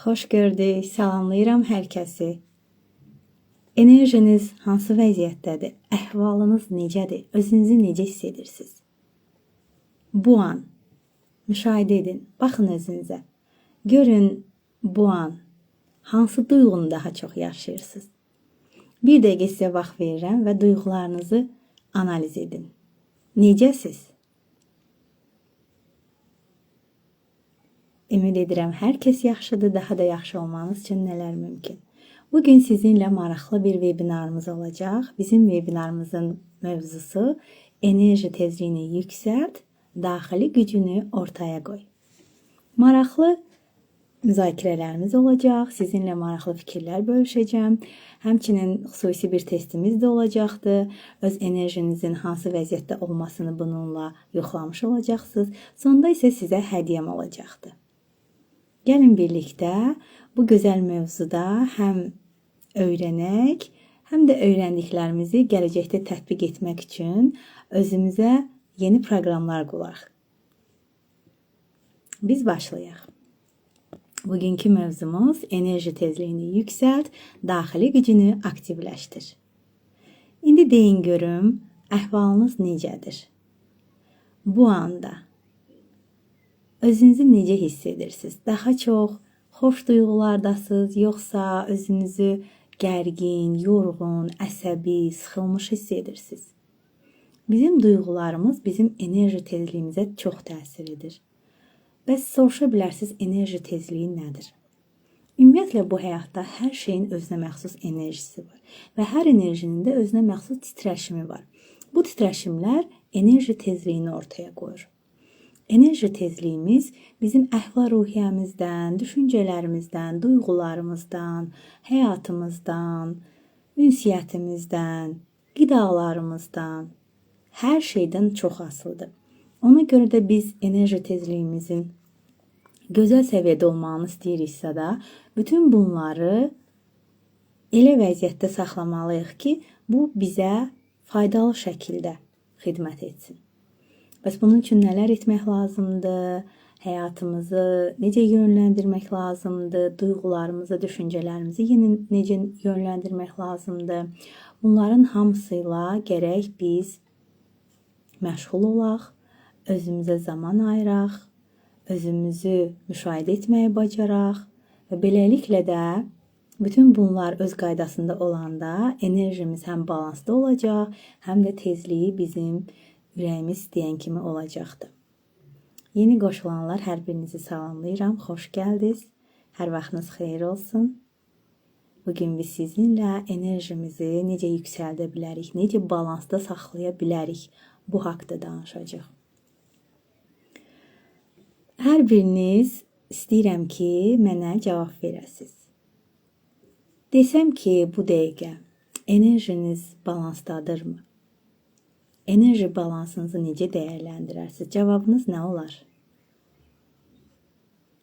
Xoş gördük. Salamlayıram hər kəsi. Enerjiniz hansı vəziyyətdədir? Əhvalınız necədir? Özünüzü necə hiss edirsiniz? Bu an müşahidə edin. Baxın özünüzə. Görün bu an hansı duyğunu daha çox yaşayırsınız? Bir dəqiqə sizə vaxt verirəm və duyğularınızı analiz edin. Necəsiz? Ümid edirəm hər kəs yaxşıdır, daha da yaxşı olmanız üçün nələr mümkün. Bugün sizinlə maraqlı bir webinarımız olacaq. Bizim webinarımızın mövzusu enerji tezliyini yüksəlt, daxili gücünü ortaya qoy. Maraqlı müzakirələrimiz olacaq. Sizinlə maraqlı fikirlər bölüşəcəm. Həmçinin xüsusi bir testimiz də olacaqdır. Öz enerjinizin hansı vəziyyətdə olmasını bununla yoxlamış olacaqsınız. Sonda isə sizə hədiyyəm olacaqdır. Gəlin birlikdə bu gözəl mövzuda həm öyrənək, həm də öyrəndiklərimizi gələcəkdə tətbiq etmək üçün özümüzə yeni proqramlar quraq. Biz başlayaq. Bugünkü mövzumuz enerji tezliyini yüksəlt, daxili gücünü aktivləşdir. İndi deyin görüm, əhvalınız necədir? Bu anda özünüzü necə hiss edirsiniz? Daha çox xoş duyğulardasınız, yoxsa özünüzü gərgin, yorğun, əsəbi, sıxılmış hiss edirsiniz? Bizim duyğularımız bizim enerji tezliyimizə çox təsir edir. Bəs soruşa bilərsiniz, enerji tezliyi nədir? Ümumiyyətlə bu həyatda hər şeyin özünə məxsus enerjisi var və hər enerjinin də özünə məxsus titrəşimi var. Bu titrəşimlər enerji tezliyini ortaya qoyur. Enerji tezliyimiz bizim əhval-ruhiyyəmizdən, düşüncələrimizdən, duyğularımızdan, həyatımızdan, ünsiyyətimizdən, qidalarımızdan, hər şeydən çox asılıdır. Ona görə də biz enerji tezliyimizin gözəl səviyyədə olmağını istəyiriksə də, bütün bunları elə vəziyyətdə saxlamalıyıq ki, bu bizə faydalı şəkildə xidmət etsin. Bəs bunun üçün nələr etmək lazımdır? Həyatımızı necə yönləndirmək lazımdır? Duyğularımızı, düşüncələrimizi necə yönləndirmək lazımdır? Bunların hamısıyla gərək biz məşğul olaq, özümüzə zaman ayıraq, özümüzü müşahidə etməyi bacaraq və beləliklə də bütün bunlar öz qaydasında olanda enerjimiz həm balansda olacaq, həm də tezliyi bizim ürəyimiz istəyən kimi olacaqdır. Yeni qoşulanlar hər birinizi salamlayıram. Xoş gəldiniz. Hər vaxtınız xeyir olsun. Bugün biz sizinlə enerjimizi necə yüksəldə bilərik, necə balansda saxlaya bilərik, bu haqda danışacağıq. Hər biriniz istəyirəm ki, mənə cavab verəsiniz. Desəm ki, bu dəqiqə enerjiniz balansdadırmı? Enerji balansınızı necə dəyərləndirərsiniz? Cavabınız nə olar?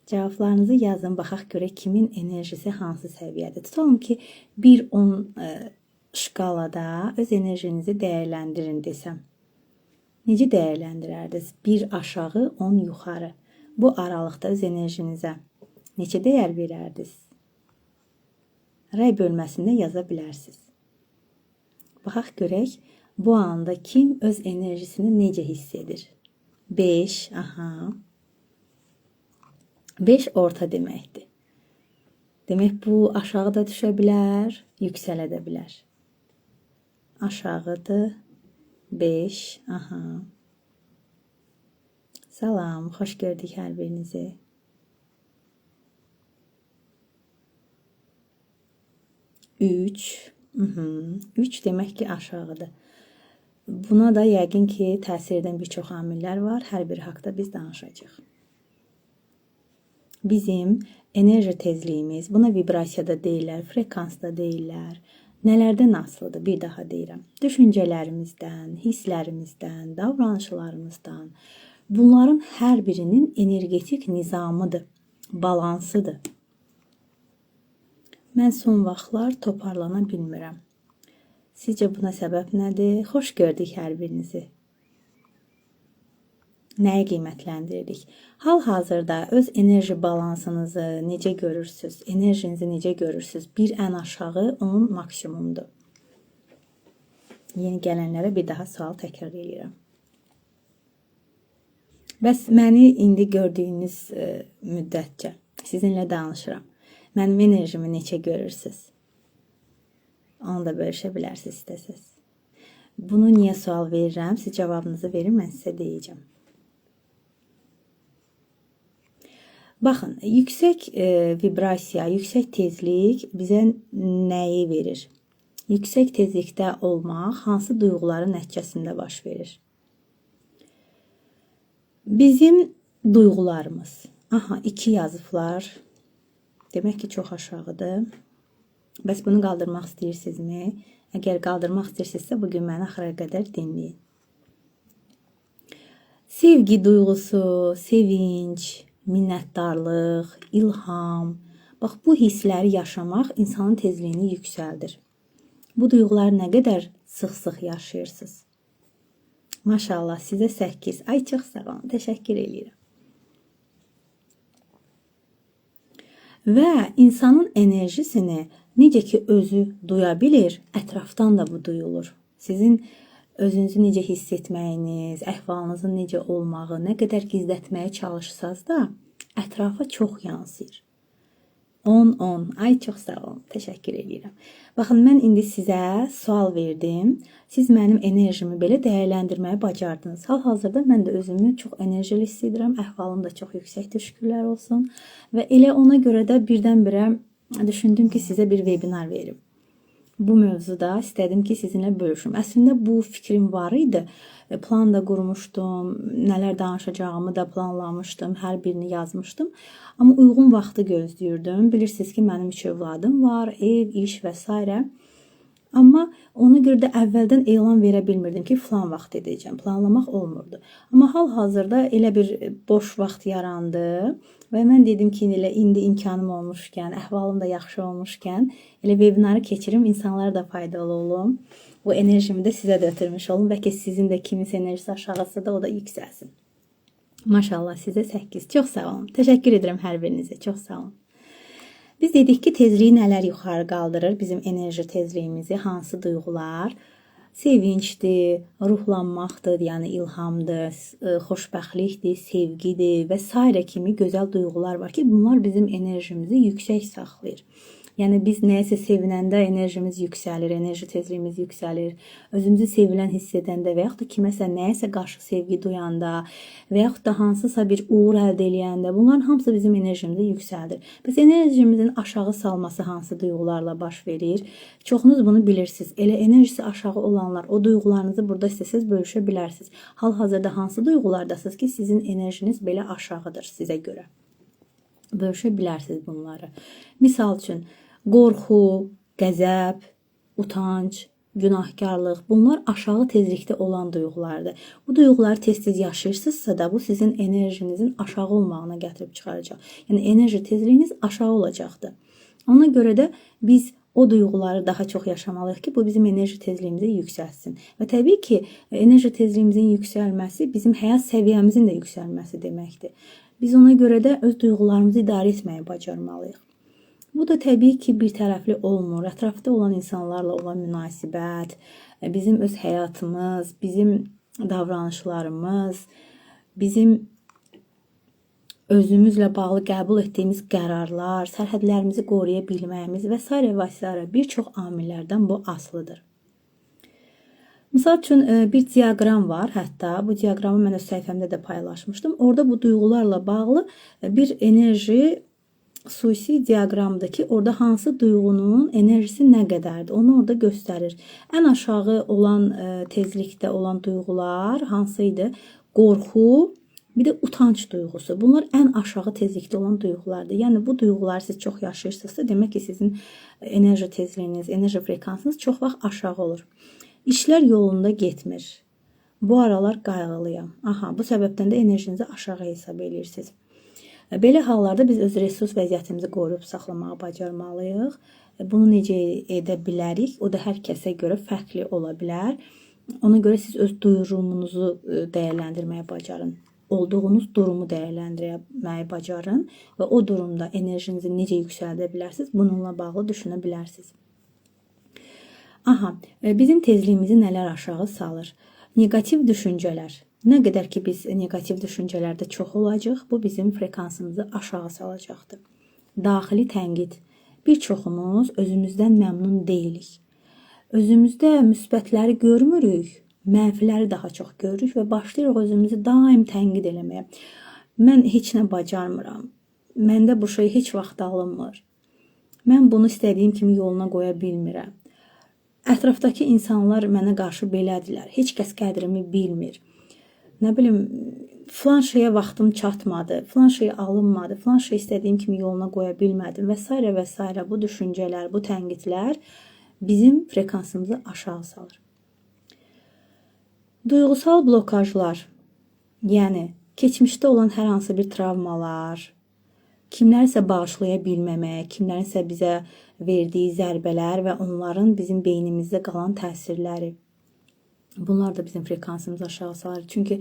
Cavablarınızı yazın, baxaq görək kimin enerjisi hansı səviyyədə. Tutalım ki, 1-10 şkalada öz enerjinizi dəyərləndirin desəm. Necə dəyərləndirərdiniz? 1 aşağı, 10 yuxarı. Bu aralıqda öz enerjinizə neçə dəyər verərdiniz? Rəy bölməsində yaza bilərsiniz. Baxaq görək. Bu anda kim öz enerjisini necə hiss edir? 5, 5 orta deməkdir. Demək bu aşağı da düşə bilər, yüksələ də bilər. Aşağıdır, 5, Salam, xoş gördük hər birinizi. 3, 3 demək ki aşağıdır. Buna da yəqin ki, təsir edən bir çox amillər var. Hər biri haqda biz danışacağıq. Bizim enerji tezliyimiz, buna vibrasiyada deyirlər, frekansda deyirlər. Nələrdən asılıdır? Bir daha deyirəm. Düşüncələrimizdən, hisslərimizdən, davranışlarımızdan. Bunların hər birinin energetik nizamıdır, balansıdır. Mən son vaxtlar toparlana bilmirəm. Sizcə buna səbəb nədir? Xoş gördük hər birinizi. Nəyi qiymətləndiririk? Hal-hazırda öz enerji balansınızı necə görürsüz? Enerjinizi necə görürsüz? Bir ən aşağı, onun maksimumdur. Yeni gələnlərə bir daha sual təkrar edirəm. Bəs məni indi gördüyünüz müddətcə sizinlə danışıram. Mənim enerjimi necə görürsüz? Onu da bölüşə bilərsiniz istəsəz. Bunu niyə sual verirəm? Siz cavabınızı verin, mən sizə deyəcəm. Baxın, yüksək vibrasiya, yüksək tezlik bizə nəyi verir? Yüksək tezlikdə olmaq hansı duyğuların nəticəsində baş verir? Bizim duyğularımız. Aha, 2 yazıblar. Demək ki, çox aşağıdır. Bəs bunu qaldırmaq istəyirsinizmi? Əgər qaldırmaq istəyirsinizsə, bugün məni axıra qədər dinləyin. Sevgi duyğusu, sevinç, minnətdarlıq, ilham. Bax, bu hissləri yaşamaq insanın tezliyini yüksəldir. Bu duyğuları nə qədər sıx-sıx yaşayırsınız? Maşallah, sizə 8. Ay, çox sağ olun, təşəkkür edirəm. Və insanın enerjisini necə ki özü duya bilir, ətrafdan da bu duyulur. Sizin özünüzü necə hiss etməyiniz, əhvalınızın necə olmağı, nə qədər gizlətməyə çalışsanız da ətrafa çox yansıyır. 10. Ay, çox sağ olun. Təşəkkür edirəm. Baxın, mən indi sizə sual verdim. Siz mənim enerjimi belə dəyərləndirməyi bacardınız. Hal-hazırda mən də özümü çox enerjili hiss edirəm. Əhvalım da çox yüksəkdir, şükürlər olsun. Və elə ona görə də birdən-birə düşündüm ki, sizə bir webinar verim. Bu mövzuda istədim ki, sizinlə bölüşüm. Əslində bu fikrim var idi. Plan da qurmuşdum, nələr danışacağımı da planlamışdım, hər birini yazmışdım. Amma uyğun vaxtı gözləyirdim. Bilirsiniz ki, mənim 3 övladım var, ev, iş və s. Amma ona görə də əvvəldən elan verə bilmirdim ki, filan vaxt edəcəm. Planlamaq olmurdu. Amma hal-hazırda elə bir boş vaxt yarandı və mən dedim ki, elə indi imkanım olmuşkən, əhvalım da yaxşı olmuşkən, elə webinarı keçirim, insanlara da faydalı olum. Bu enerjimi də sizə də ötürmüş olum. Bəlkə sizin də kiminsə enerjisi aşağısı da o da yüksəlsin. Maşallah, sizə 8. Çox sağ olun. Təşəkkür edirəm hər birinizə. Çox sağ olun. Biz dedik ki, tezliyi nələr yuxarı qaldırır? Bizim enerji tezliyimizi, hansı duyğular? Sevincdir, ruhlanmaqdır, yəni ilhamdır, xoşbəxtlikdir, sevgidir və s. kimi gözəl duyğular var ki, bunlar bizim enerjimizi yüksək saxlayır. Yəni biz nəyəsə sevinəndə enerjimiz yüksəlir, enerji tezliyimiz yüksəlir. Özümüzü sevilən hiss edəndə və yaxud da kiməsə nəyəsə qarşı sevgi duyanda və yaxud da hansısa bir uğur əldə edəndə bunların hamısı bizim enerjimizi yüksəldir. Biz enerjimizin aşağı salması hansı duyğularla baş verir? Çoxunuz bunu bilirsiniz. Elə enerjisi aşağı olanlar o duyğularınızı burada istəsəz bölüşə bilərsiniz. Hal-hazırda hansı duyğulardasınız ki, sizin enerjiniz belə aşağıdır sizə görə? Bölüşə bilərsiniz bunları. Misal üçün, qorxu, qəzəb, utanc, günahkarlıq, bunlar aşağı tezlikdə olan duyğulardır. Bu duyğuları tez-tez yaşayırsınızsa da bu sizin enerjinizin aşağı olmağına gətirib çıxaracaq. Yəni enerji tezliyiniz aşağı olacaqdır. Ona görə də biz o duyğuları daha çox yaşamalıyıq ki, bu bizim enerji tezliyimizi yüksəlsin. Və təbii ki, enerji tezliyimizin yüksəlməsi bizim həyat səviyyəmizin də yüksəlməsi deməkdir. Biz ona görə də öz duyğularımızı idarə etməyi bacarmalıyıq. Bu da təbii ki, bir tərəfli olmur. Ətrafda olan insanlarla olan münasibət, bizim öz həyatımız, bizim davranışlarımız, bizim özümüzlə bağlı qəbul etdiyimiz qərarlar, sərhədlərimizi qoruya bilməyimiz və s. bir çox amillərdən bu asılıdır. Misal üçün bir diaqram var, hətta bu diaqramı mən öz səhifəmdə də paylaşmışdım. Orada bu duyğularla bağlı bir enerji suisi diaqramdır ki, orada hansı duyğunun enerjisi nə qədərdir, onu orada göstərir. Ən aşağı olan tezlikdə olan duyğular hansı idi? Qorxu, bir də utanç duyğusu. Bunlar ən aşağı tezlikdə olan duyğulardır. Yəni bu duyğuları siz çox yaşayırsınızsa, demək ki, sizin enerji tezliyiniz, enerji frekansınız çox vaxt aşağı olur. İşlər yolunda getmir. Bu aralar qayğılıyam. Aha, bu səbəbdən də enerjinizi aşağı hesab edirsiniz. Belə hallarda biz öz resurs vəziyyətimizi qoruyub saxlamağı bacarmalıyıq. Bunu necə edə bilərik? O da hər kəsə görə fərqli ola bilər. Ona görə siz öz duyurumunuzu dəyərləndirməyə bacarın. olduğunuz durumu dəyərləndirməyi bacarın və o durumda enerjinizi necə yüksəldə bilərsiniz, bununla bağlı düşünə bilərsiniz. Aha, bizim tezliyimizi nələr aşağı salır? Negativ düşüncələr. Nə qədər ki biz negativ düşüncələrdə çox olacaq, bu bizim frekansımızı aşağı salacaqdır. Daxili tənqid. Bir çoxumuz özümüzdən məmnun deyilik. Özümüzdə müsbətləri görmürük, mənfiləri daha çox görürük və başlayırıq özümüzü daim tənqid eləməyə. Mən heç nə bacarmıram. Məndə bu şey heç vaxt alınmır. Mən bunu istədiyim kimi yoluna qoya bilmirəm. Ətrafdakı insanlar mənə qarşı belədirlər. Heç kəs qədrimi bilmir. Nə bilim, filan şeyə vaxtım çatmadı, filan şey alınmadı, filan şey istədiyim kimi yoluna qoya bilmədim və s. və s. Bu düşüncələr, bu tənqidlər bizim frekansımızı aşağı salır. Duyğusal blokajlar, yəni keçmişdə olan hər hansı bir travmalar, kimlərsə bağışlaya bilməmək, kimlərinsə bizə verdiyi zərbələr və onların bizim beynimizdə qalan təsirləri. Bunlar da bizim frekansımızı aşağı salır. Çünki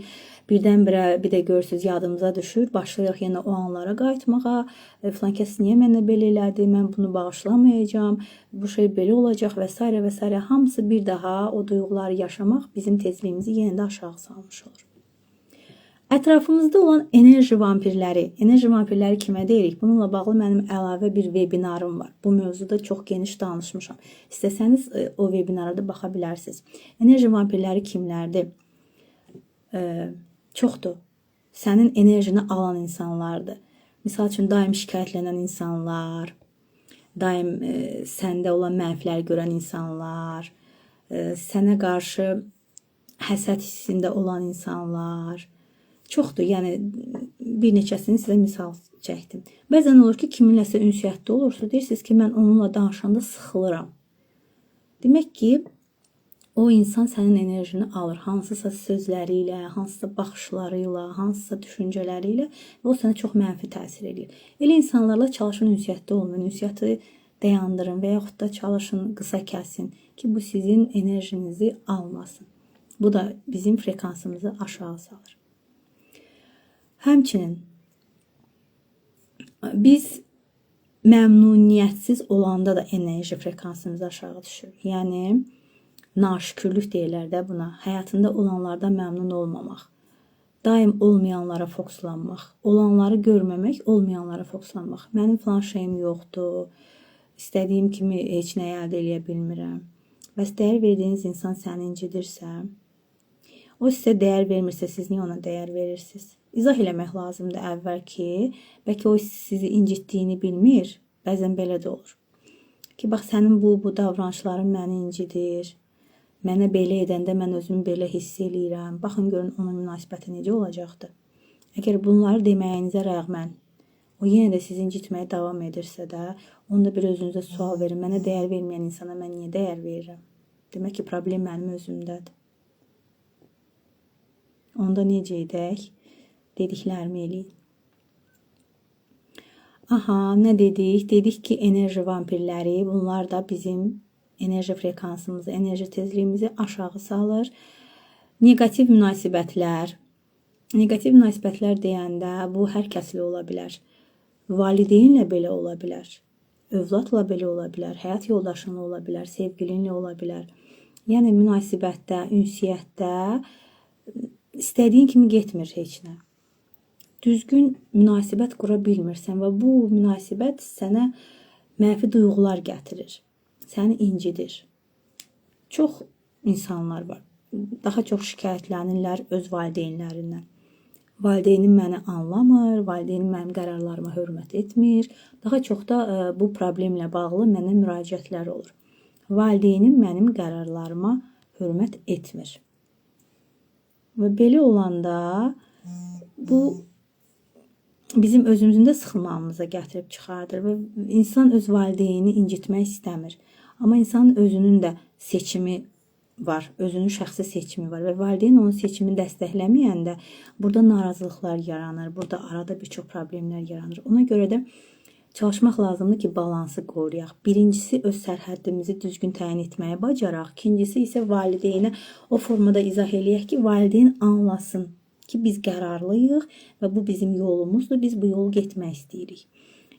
birdən-birə bir də görürsünüz yadımıza düşür, başlayırıq yenə o anlara qayıtmağa. Filan kəs niyə mənə belə elədi, mən bunu bağışlamayacağam, bu şey belə olacaq və s. və s. Hamısı bir daha o duyğuları yaşamaq bizim tezliyimizi yenə də aşağı salmış olur. Ətrafımızda olan enerji vampirləri kimə deyirik? Bununla bağlı mənim əlavə bir webinarım var. Bu mövzuda çox geniş danışmışam. İstəsəniz o webinara da baxa bilərsiniz. Enerji vampirləri kimlərdir? Çoxdur. Sənin enerjini alan insanlardır. Misal üçün, daim şikayətlənən insanlar, daim səndə olan mənfiləri görən insanlar, sənə qarşı həsəd hissində olan insanlar, çoxdur. Yəni bir neçəsini sizə misal çəkdim. Bəzən olur ki, kiminləsə ünsiyyətdə olursunuz, deyirsiniz ki, mən onunla danışanda sıxılıram. Demək ki, o insan sənin enerjini alır. Hansısa sözləri ilə, hansısa baxışları ilə, hansısa düşüncələri ilə və o sənə çox mənfi təsir edir. Elə insanlarla çalışın ünsiyyətdə olmayın. Ünsiyyəti dayandırın və yaxud da çalışın qısa kəsin ki, bu sizin enerjinizi almasın. Bu da bizim frekansımızı aşağı salır. Həmçinin biz məmnuniyyətsiz olanda da enerji frekansımız aşağı düşür. Yəni naşükürlük deyirlər də buna. Həyatında olanlardan məmnun olmamaq. Daim olmayanlara fokuslanmaq. Olanları görməmək, olmayanlara fokuslanmaq. Mənim filan şeyim yoxdur. İstədiyim kimi heç nə əldə edə bilmirəm. Bəs dəyər verdiyiniz insan səni incidirsə, o sizə dəyər vermirsə, siz niyə ona dəyər verirsiniz? İzah eləmək lazımdır əvvəl ki, bəlkə o sizi incitdiyini bilmir. Bəzən belə də olur. Ki, bax, sənin bu davranışların məni incidir. Mənə belə edəndə mən özümü belə hiss eləyirəm. Baxın, görün, onun münasibəti necə olacaqdır. Əgər bunları deməyinizə rəğmən, o yenə də sizi incitməyə davam edirsə də, onda bir özünüzə sual verin. Mənə dəyər verməyən insana mən niyə dəyər verirəm? Demək ki, problem mənim özümdədir. Onda necə edək? Dediklərimi eləyin. Aha, nə dedik? Dedik ki, enerji vampirləri, bunlar da bizim enerji frekansımızı, enerji tezliyimizi aşağı salır. Negativ münasibətlər. Negativ münasibətlər deyəndə bu hər kəslə ola bilər. Valideynlə belə ola bilər. Övladla belə ola bilər. Həyat yoldaşınla ola bilər. Sevgilinlə ola bilər. Yəni münasibətdə, ünsiyyətdə istədiyin kimi getmir heç nə. Düzgün münasibət qura bilmirsən və bu münasibət sənə mənfi duyğular gətirir. Səni incidir. Çox insanlar var. Daha çox şikayətlənirlər öz valideynlərindən. Valideynim məni anlamır, valideynim mənim qərarlarıma hörmət etmir. Daha çox da bu problemlə bağlı mənə müraciətlər olur. Valideynim mənim qərarlarıma hörmət etmir. Və belə olanda bu bizim özümüzün də sıxılmağımıza gətirib çıxardır və insan öz valideyni incitmək istəmir. Amma insanın özünün də seçimi var, özünün şəxsi seçimi var və valideyn onun seçimini dəstəkləməyəndə burada narazılıqlar yaranır, burada arada bir çox problemlər yaranır. Ona görə də çalışmaq lazımdır ki, balansı qoruyaq. Birincisi, öz sərhəddimizi düzgün təyin etməyə bacaraq. İkincisi isə valideynə o formada izah eləyək ki, valideyn anlasın. ki biz qərarlıyıq və bu bizim yolumuzdur. Biz bu yolu getmək istəyirik.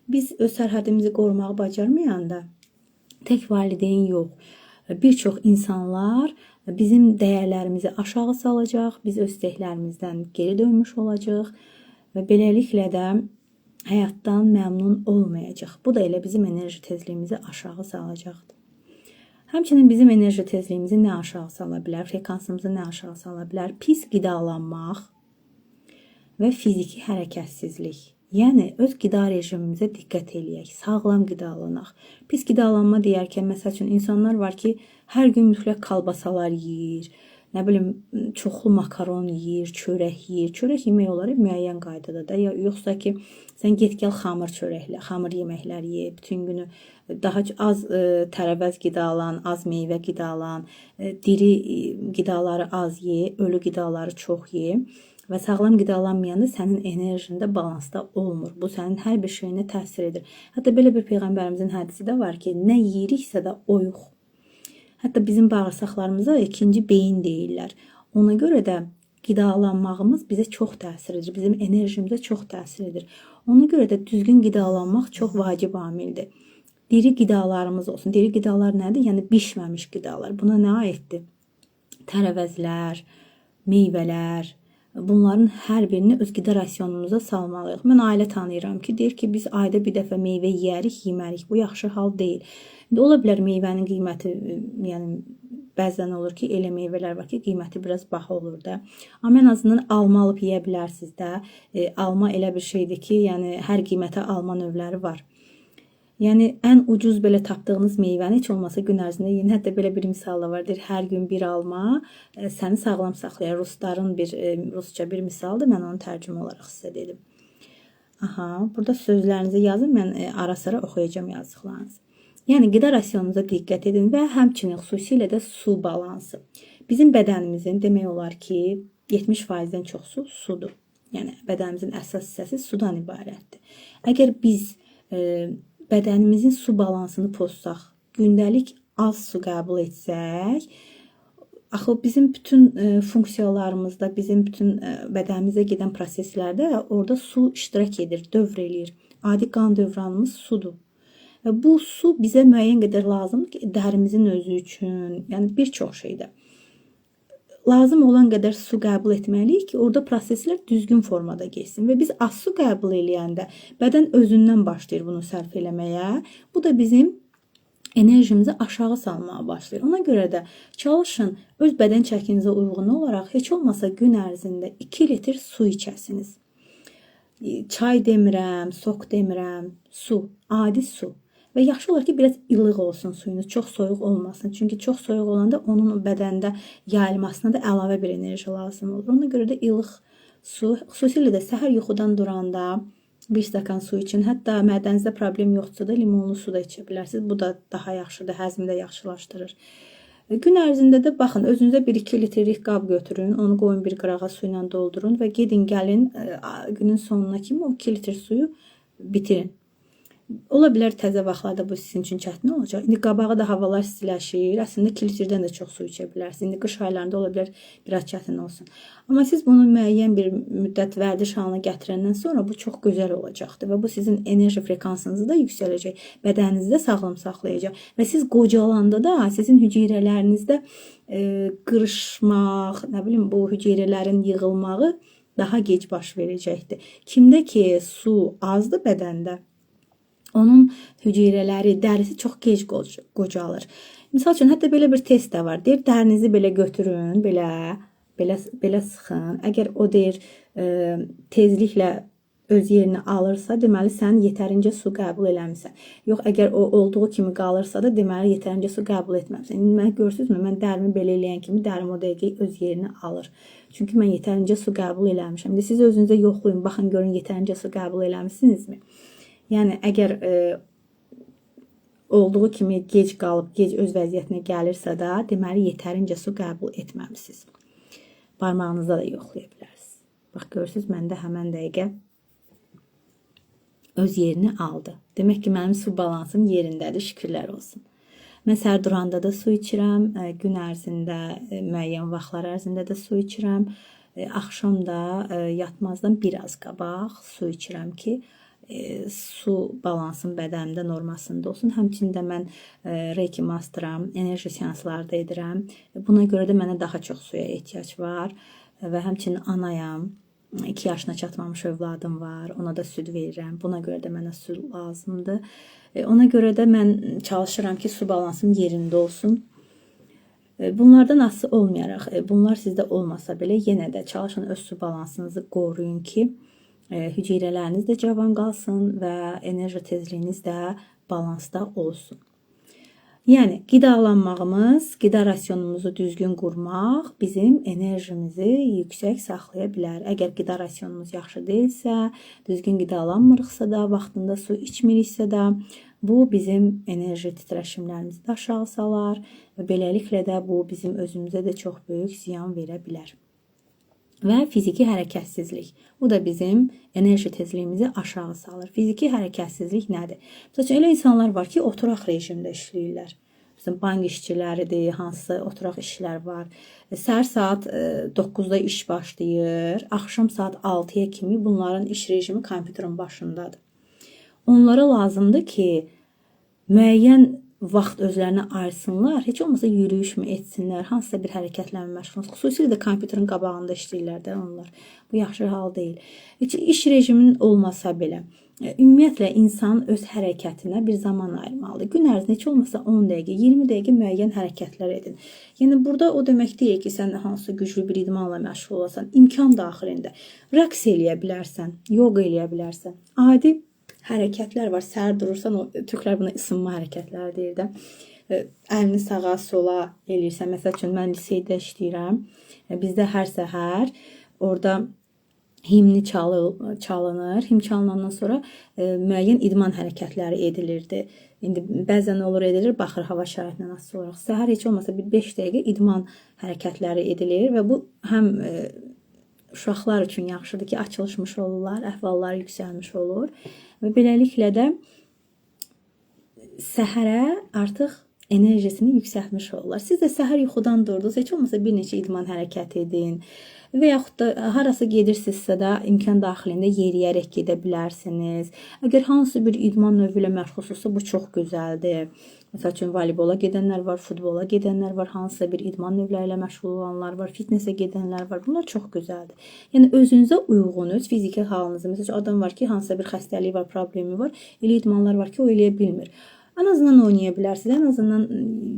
Biz öz sərhədimizi qorumağı bacarmayanda tək valideyn yox, bir çox insanlar bizim dəyərlərimizi aşağı salacaq, biz öz istəklərimizdən geri dönmüş olacaq və beləliklə də həyatdan məmnun olmayacaq. Bu da elə bizim enerji tezliyimizi aşağı salacaqdır. Həmçinin bizim enerji tezliyimizi nə aşağı sala bilər, frekansımızı nə aşağı sala bilər? Pis qidalanmaq və fiziki hərəkətsizlik. Yəni öz qida rejimimizə diqqət eləyək, sağlam qidalanaq. Pis qidalanma deyərkən məsəl üçün insanlar var ki, hər gün mütləq kalbasalar yeyir, nə bilim çoxlu makaron yeyir, çörək yeyir. Çörək yemək olar müəyyən qaydada da, yoxsa ki, sən get gəl xamır yeməklər ye, bütün günü daha az tərəvəz qidalan, az meyvə qidalan, diri qidaları az ye, ölü qidaları çox ye. Və sağlam qidalanmayanda sənin enerjində balansda olmur. Bu sənin hər bir şeyinə təsir edir. Hətta belə bir peyğəmbərimizin hədisi də var ki, nə yeyiriksə də oyuq. Hətta bizim bağırsaqlarımıza ikinci beyin deyirlər. Ona görə də qidalanmağımız bizə çox təsir edir. Bizim enerjimizə çox təsir edir. Ona görə də düzgün qidalanmaq çox vacib amildir. Diri qidalarımız olsun. Diri qidalar nədir? Yəni bişməmiş qidalar. Buna nə aiddir? Tərəvəzlər, meyvələr, bunların hər birini öz qida rasionumuza salmalıyıq. Mən ailə tanıyıram ki, deyir ki, biz ayda bir dəfə meyvə yeyərik, yemərik. Bu yaxşı hal deyil. İndi ola bilər meyvənin qiyməti, yəni bəzən olur ki, elə meyvələr var ki, qiyməti biraz baha olur da. Amma ən azından alma alıb yeyə bilərsiniz də. Alma elə bir şeydir ki, yəni hər qiymətə alma növləri var. Yəni ən ucuz belə tapdığınız meyvəni heç olmasa gün ərzində yeyin. Hətta belə bir misal da var. Deyir, hər gün bir alma səni sağlam saxlayır. Rusların rusca bir misaldır. Mən onu tərcümə olaraq sizə dedim. Aha, burada sözlərinizi yazın. Mən ara sıra oxuyacağım yazdıqlarınızı. Yəni qida rasionunuza diqqət edin və həmçinin xüsusilə də su balansı. Bizim bədənimizin demək olar ki 70%-dən çoxu sudur. Yəni bədənimizin əsas hissəsi sudan ibarətdir. Əgər biz bədənimizin su balansını pozsaq, gündəlik az su qəbul etsək, axı bizim bütün funksiyalarımızda, bizim bütün bədənimizə gedən proseslərdə orada su iştirak edir, dövr eləyir. Adi qan dövranımız sudur. Və bu su bizə müəyyən qədər lazımdır ki, dərimizin özü üçün, yəni bir çox şeydə. Lazım olan qədər su qəbul etməliyik ki, orada proseslər düzgün formada geçsin. Və biz az su qəbul eləyəndə bədən özündən başlayır bunu sərf eləməyə. Bu da bizim enerjimizi aşağı salmağa başlayır. Ona görə də çalışın öz bədən çəkinizə uyğun olaraq heç olmasa gün ərzində 2 litr su içəsiniz. Çay demirəm, sok demirəm, su, adi su. Və yaxşı olar ki, biraz ilıq olsun suyunuz, çox soyuq olmasın. Çünki çox soyuq olanda onun bədəndə yayılmasına da əlavə bir enerji lazım olur. Ona görə də ilıq su, xüsusilə də səhər yuxudan duranda bir stəkan su için, hətta mədənizdə problem yoxdursa da limonlu su da içə bilərsiniz. Bu da daha yaxşıdır, həzmi də yaxşılaşdırır. Gün ərzində də baxın, özünüzə 1-2 litrlik qab götürün, onu qoyun bir qırağa su ilə doldurun və gedin gəlin günün sonuna kimi o 2 litr suyu bitirin. Ola bilər təzə vaxtlarda bu sizin üçün çətin olacaq. İndi qabağı da havalar istiləşir. Əslində 2 litrdən də çox su içə bilərsiniz. İndi qış aylarında ola bilər biraz çətin olsun. Amma siz bunu müəyyən bir müddət vərdiş halına gətirəndən sonra bu çox gözəl olacaqdır və bu sizin enerji frekansınızı da yüksələcək. Bədəninizi də sağlam saxlayacaq və siz qocalanda da sizin hüceyrələrinizdə qırışmaq, nə bilim bu hüceyrələrin yığılmağı daha gec baş verəcəkdir. Kimdə ki su azdır bədəndə, onun hüceyrələri, dərisi çox gec qocalır. Misal üçün, hətta belə bir test də var. Deyir, dərinizi belə götürün, belə sıxın. Əgər o deyir, tezliklə öz yerini alırsa, deməli, sən yetərincə su qəbul eləmirsən. Yox, əgər o olduğu kimi qalırsa da, deməli, yetərincə su qəbul etməmsən. İndi mən görürsünüzmü, mən dərimi belə eləyən kimi, dərim o dəqiqə öz yerini alır. Çünki mən yetərincə su qəbul eləmişəm. İndi siz özünüzə yoxlayın, baxın, görün, yetərincə su qəbul eləmişsinizmi? Yəni, əgər olduğu kimi gec qalıb, gec öz vəziyyətinə gəlirsə da, deməli, yetərincə su qəbul etməmişsiniz. Barmağınızda da yoxlaya bilərsiniz. Bax, görürsünüz, məndə həmən dəqiqə öz yerini aldı. Demək ki, mənim su balansım yerindədir, şükürlər olsun. Mən səhər duranda da su içirəm, gün ərzində, müəyyən vaxtlar ərzində də su içirəm. axşam da yatmazdan biraz qabaq su içirəm ki, su balansım bədənimdə normasında olsun. Həmçinin də mən Reiki masteram, enerji seansları da edirəm. Buna görə də mənə daha çox suya ehtiyac var və həmçinin anayam. 2 yaşına çatmamış övladım var. Ona da süd verirəm. Buna görə də mənə su lazımdır. Ona görə də mən çalışıram ki, su balansım yerində olsun. Bunlardan asılı olmayaraq, bunlar sizdə olmasa belə yenə də çalışın öz su balansınızı qoruyun ki, hüceyrələriniz də cavan qalsın və enerji tezliyiniz də balansda olsun. Yəni qidalanmağımız, qida rasionumuzu düzgün qurmaq bizim enerjimizi yüksək saxlaya bilər. Əgər qida rasionumuz yaxşı deyilsə, düzgün qidalanmırıqsa da, vaxtında su içmiriksə də, bu bizim enerji titreşimlərimizi də aşağı salar və beləliklə də bu bizim özümüzə də çox böyük ziyan verə bilər. Və fiziki hərəkətsizlik. Bu da bizim enerji tezliyimizi aşağı salır. Fiziki hərəkətsizlik nədir? Məsələn, elə insanlar var ki, oturaq rejimdə işləyirlər. Məsələn, bank işçiləridir, hansısa oturaq işlər var. Səhər saat 9-da iş başlayır, axşam saat 6-ya kimi bunların iş rejimi kompüterin başındadır. Onlara lazımdır ki, müəyyən vaxt özlərinə ayırsınlar, heç olmasa yürüyüş mü etsinlər, hansısa bir hərəkətlə məşğul olsun. Xüsusilə də kompüterin qabağında işləyirlər də onlar. Bu yaxşı hal deyil. Heç iş rejiminin olmasa belə, ümumiyyətlə insan öz hərəkətinə bir zaman ayırmalıdır. Gün ərzində heç olmasa 10 dəqiqə, 20 dəqiqə müəyyən hərəkətlər edin. Yəni burada o demək deyil ki, sən hansısa güclü bir idmanla məşğul olasan, imkan daxilində rəqs eləyə bilərsən, yoga eləyə bilərsən. Adi hərəkətlər var. Səhər durursan, türklər buna ısınma hərəkətləri deyir də. Əlini sağa, sola eləyirsən. Məsəl üçün, mən liseydə işləyirəm. Bizdə hər səhər orada himni çalınır. Him çalınandan sonra müəyyən idman hərəkətləri edilirdi. İndi bəzən olur edilir, baxır hava şəraitindən asılı olaraq. Səhər heç olmasa bir 5 dəqiqə idman hərəkətləri edilir və bu həm uşaqlar üçün yaxşıdır ki, açılışmış olurlar, əhvalları yüksəlmiş olur. Və beləliklə də səhərə artıq enerjisini yüksəltmiş olurlar. Siz də səhər yuxudan durdunuz, heç olmasa bir neçə idman hərəkət edin. Və yaxud da harasa gedirsinizsə də imkan daxilində yeriyərək gedə bilərsiniz. Əgər hansı bir idman növü ilə məşğulsunuzsa, bu çox gözəldir. Məsəl üçün, voleybola gedənlər var, futbola gedənlər var, hansısa bir idman növləri ilə məşğul olanlar var, fitnesə gedənlər var. Bunlar çox gözəldir. Yəni, özünüzə uyğun, öz fiziki halınızı. Məsəl üçün, adam var ki, hansısa bir xəstəliyi var, problemi var. Elə idmanlar var ki, o eləyə bilmir. Ən azından oynaya bilərsiniz, ən azından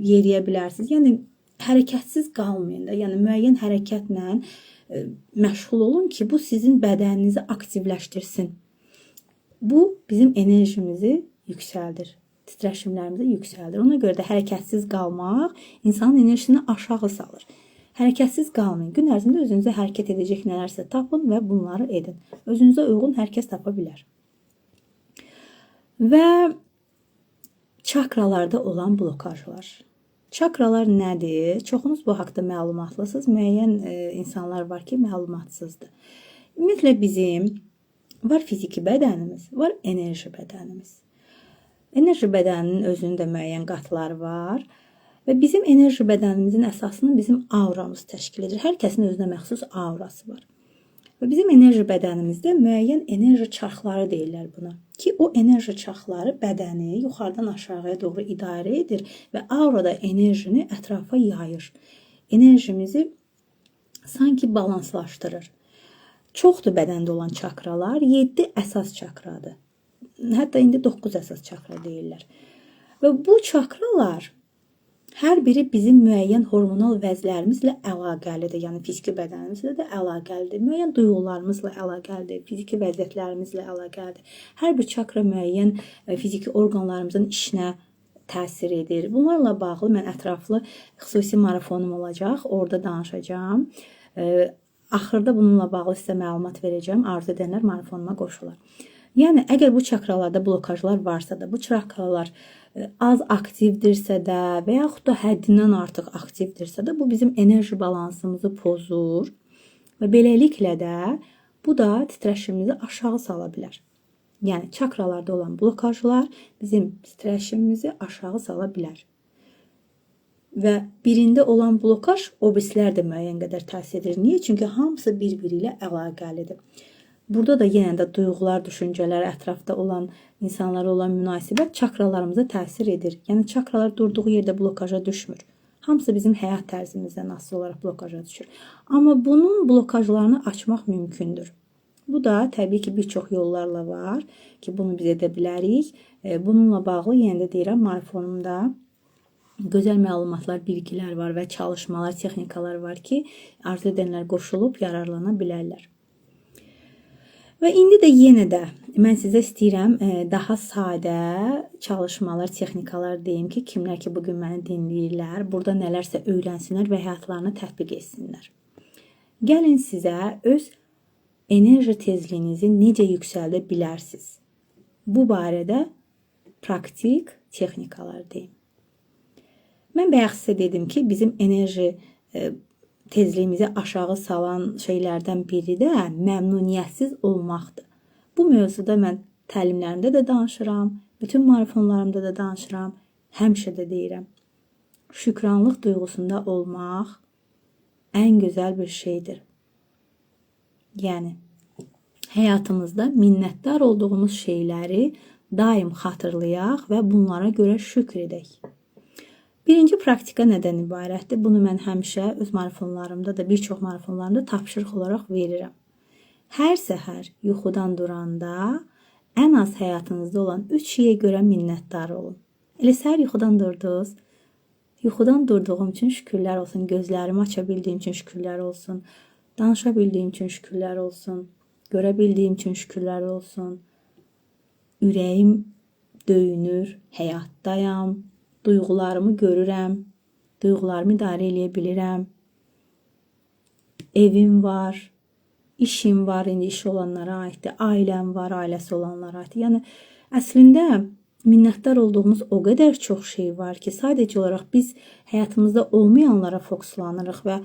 yeriyə bilərsiniz. Yəni, hərəkətsiz qalmayın da. Yəni, müəyyən hərəkətlə məşğul olun ki, bu sizin bədəninizi aktivləşdirsin. Bu bizim enerjimizi yüksəldir. Titreşimlərimizi yüksəldir. Ona görə də hərəkətsiz qalmaq insanın enerjisini aşağı salır. Hərəkətsiz qalmayın. Gün ərzində özünüzə hərəkət edəcək nələrsə tapın və bunları edin. Özünüzə uyğun hər kəs tapa bilər. Və çakralarda olan blokajlar. Çakralar nədir? Çoxunuz bu haqda məlumatlısınız. Müəyyən insanlar var ki, məlumatsızdır. Ümumiyyətlə bizim var fiziki bədənimiz, var enerji bədənimiz. Enerji bədəninin özünün də müəyyən qatları var və bizim enerji bədənimizin əsasını bizim auramız təşkil edir. Hər kəsin özünə məxsus aurası var. Və bizim enerji bədənimizdə müəyyən enerji çarxları deyirlər buna. Ki o enerji çarxları bədəni yuxarıdan aşağıya doğru idarə edir və aurada enerjini ətrafa yayır. Enerjimizi sanki balanslaşdırır. Çoxdur bədəndə olan çakralar, 7 əsas çakradır. Hətta indi 9 əsas çakra deyirlər. Və bu çakralar hər biri bizim müəyyən hormonal vəzlərimizlə əlaqəlidir. Yəni fiziki bədənimizlə də əlaqəlidir. Müəyyən duyğularımızla əlaqəlidir. Fiziki vəziyyətlərimizlə əlaqəlidir. Hər bir çakra müəyyən fiziki orqanlarımızın işinə təsir edir. Bunlarla bağlı mən ətraflı xüsusi marafonum olacaq. Orada danışacağım. Axırda bununla bağlı sizə məlumat verəcəm. Arzu edənlər marafonuma qoşular. Yəni, əgər bu çakralarda blokajlar varsa da, bu çakralar az aktivdirsə də və yaxud da həddindən artıq aktivdirsə də, bu bizim enerji balansımızı pozur və beləliklə də bu da titreşimimizi aşağı sala bilər. Yəni, çakralarda olan blokajlar bizim titreşimimizi aşağı sala bilər. və birində olan blokaj o birisilər də müəyyən qədər təsir edir. Niyə? Çünki hamısı bir-biri ilə əlaqəlidir. Burada da yenə də duyğular, düşüncələr, ətrafda olan insanlara olan münasibət çakralarımıza təsir edir. Yəni çakralar durduğu yerdə blokaja düşmür. Hamısı bizim həyat tərzimizdən asılı olaraq blokaja düşür. Amma bunun blokajlarını açmaq mümkündür. Bu da təbii ki, bir çox yollarla var ki, bunu biz edə bilərik. Bununla bağlı yenə də deyirəm, marafonumda gözəl məlumatlar, bilgilər var və çalışmalar, texnikalar var ki, arzu edənlər qoşulub yararlana bilərlər. Və indi də yenə də mən sizə istəyirəm daha sadə çalışmalar, texnikalar deyim ki, kimlər ki bugün məni dinləyirlər, burada nələrsə öyrənsinlər və həyatlarını tətbiq etsinlər. Gəlin sizə öz enerji tezliyinizi necə yüksəldə bilərsiniz? Bu barədə praktik texnikalar deyim. Mən bayaq sizə dedim ki, bizim enerji tezliyimizi aşağı salan şeylərdən biri də məmnuniyyətsiz olmaqdır. Bu mövzuda mən təlimlərimdə də danışıram, bütün marafonlarımda da danışıram, həmişə də deyirəm. Şükranlıq duyğusunda olmaq ən gözəl bir şeydir. Yəni, həyatımızda minnətdar olduğumuz şeyləri daim xatırlayaq və bunlara görə şükür edək. Birinci praktika nədən ibarətdir? Bunu mən həmişə öz marafonlarımda da, bir çox marafonlarımda tapşırıq olaraq verirəm. Hər səhər yuxudan duranda ən az həyatınızda olan 3 şeyə görə minnətdar olun. Elə səhər yuxudan durdunuz. Yuxudan durduğum üçün şükürlər olsun. Gözlərimi aça bildiyim üçün şükürlər olsun. Danışa bildiyim üçün şükürlər olsun. Görə bildiyim üçün şükürlər olsun. Ürəyim döyünür, həyatdayam. Duyğularımı görürəm, duyğularımı idarə edə bilirəm. Evim var, işim var, indi işi olanlara aiddir, ailəm var, ailəsi olanlara aiddir. Yəni, əslində minnətdar olduğumuz o qədər çox şey var ki, sadəcə olaraq biz həyatımızda olmayanlara fokuslanırıq və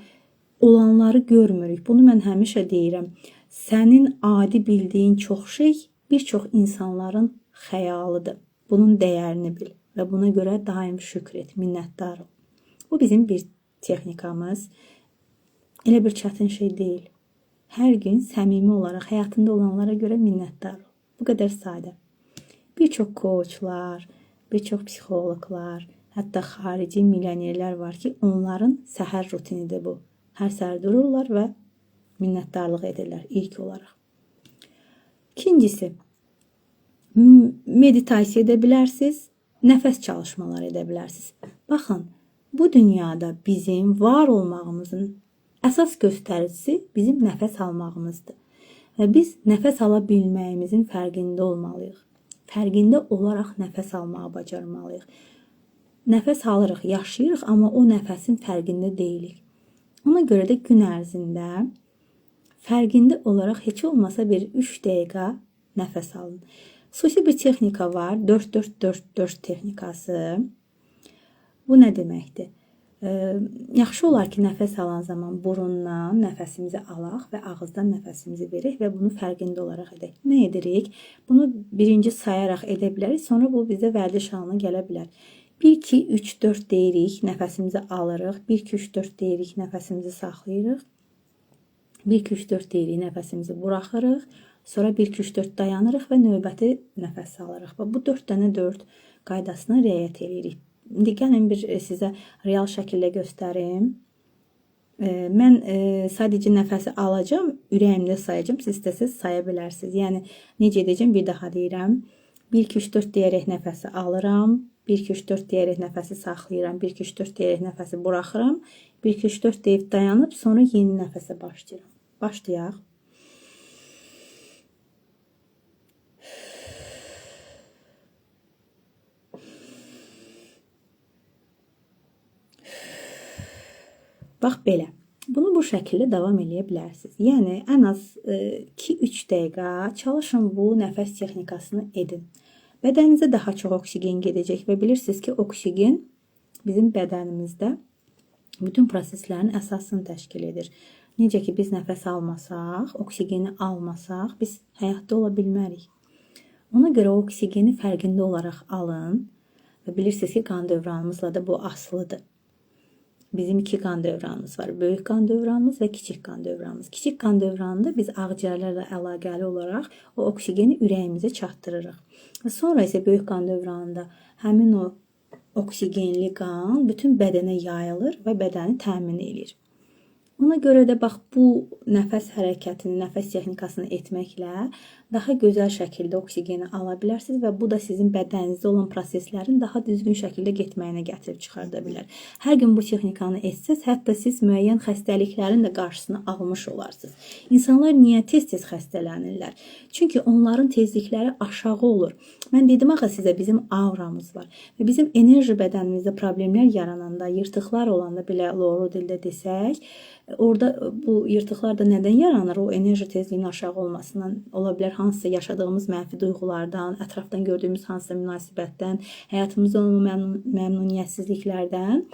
olanları görmürük. Bunu mən həmişə deyirəm. Sənin adi bildiyin çox şey bir çox insanların xəyalıdır. Bunun dəyərini bil. Və buna görə daim şükür et, minnətdar ol. Bu bizim bir texnikamız. Elə bir çətin şey deyil. Hər gün səmimi olaraq həyatında olanlara görə minnətdar ol. Bu qədər sadə. Bir çox koçlar, bir çox psixoloqlar, hətta xarici milyonerlər var ki, onların səhər rutinidir bu. Hər səhər dururlar və minnətdarlıq edirlər ilk olaraq. İkincisi, meditasiya edə bilərsiniz. Nəfəs çalışmaları edə bilərsiniz. Baxın, bu dünyada bizim var olmağımızın əsas göstəricisi bizim nəfəs almağımızdır. Və biz nəfəs ala bilməyimizin fərqində olmalıyıq. Fərqində olaraq nəfəs almağı bacarmalıyıq. Nəfəs alırıq, yaşayırıq, amma o nəfəsin fərqində deyilik. Ona görə də gün ərzində fərqində olaraq heç olmasa bir 3 dəqiqə nəfəs alın. Xüsusi bir texnika var, 4-4-4-4 texnikası. Bu nə deməkdir? Yaxşı olar ki, nəfəs alan zaman burundan nəfəsimizi alaq və ağızdan nəfəsimizi verək və bunu fərqində olaraq edək. Nə edirik? Bunu birinci sayaraq edə bilərik, sonra bu bizə vərdiş halına gələ bilər. 1-2-3-4 deyirik, nəfəsimizi alırıq. 1-2-3-4 deyirik, nəfəsimizi saxlayırıq. 1-2-3-4 deyirik, nəfəsimizi buraxırıq. Sonra 1-2-3-4 dayanırıq və növbəti nəfəs alırıq. Bu 4 dənə 4 qaydasına riayət edirik. İndi gəlin bir sizə real şəkildə göstərim. Mən sadəcə nəfəsi alacağım, ürəyimdə sayacağım. Siz istəsəz saya bilərsiniz. Yəni, necə edəcəm? Bir daha deyirəm. 1-2-3-4 deyərək nəfəsi alıram. 1-2-3-4 deyərək nəfəsi saxlayıram. 1-2-3-4 deyərək nəfəsi buraxıram. 1-2-3-4 deyib dayanıb, sonra yeni nəfəsə başlayıram. Başlayaq. Bax belə. Bunu bu şəkildə davam edə bilərsiniz. Yəni, ən az 2-3 dəqiqə çalışın bu nəfəs texnikasını edin. Bədəninizə daha çox oksigen gedəcək və bilirsiniz ki, oksigen bizim bədənimizdə bütün proseslərin əsasını təşkil edir. Necə ki, biz nəfəs almasaq, oksigeni almasaq, biz həyatda ola bilmərik. Ona görə oksigeni fərqində olaraq alın və bilirsiniz ki, qan dövranımızla da bu asılıdır. bizim 2 qan dövranımız var. Böyük qan dövranımız və kiçik qan dövranımız. Kiçik qan dövranında biz ağciyərlərlə əlaqəli olaraq o oksigeni ürəyimizə çatdırırıq. Və sonra isə böyük qan dövranında həmin o oksigenli qan bütün bədənə yayılır və bədəni təmin edir. Ona görə də bax bu nəfəs hərəkətini, nəfəs texnikasını etməklə daha gözəl şəkildə oksigeni ala bilərsiniz və bu da sizin bədəninizdə olan proseslərin daha düzgün şəkildə getməyinə gətirib çıxarda bilər. Hər gün bu texnikanı etsəz, hətta siz müəyyən xəstəliklərin də qarşısını almış olarsınız. İnsanlar niyə tez-tez xəstələnirlər? Çünki onların tezlikləri aşağı olur. Mən dedim axı sizə bizim auramız var və bizim enerji bədənimizdə problemlər yarananda, yırtıqlar olanda belə loru dildə desək, orada bu yırtıqlar da nədən yaranır? O enerji tezliyinin aşağı olmasından ola bilər, hansısa yaşadığımız mənfi duyğulardan, ətrafdan gördüyümüz hansısa münasibətdən, həyatımızda olan məmnuniyyətsizliklərdən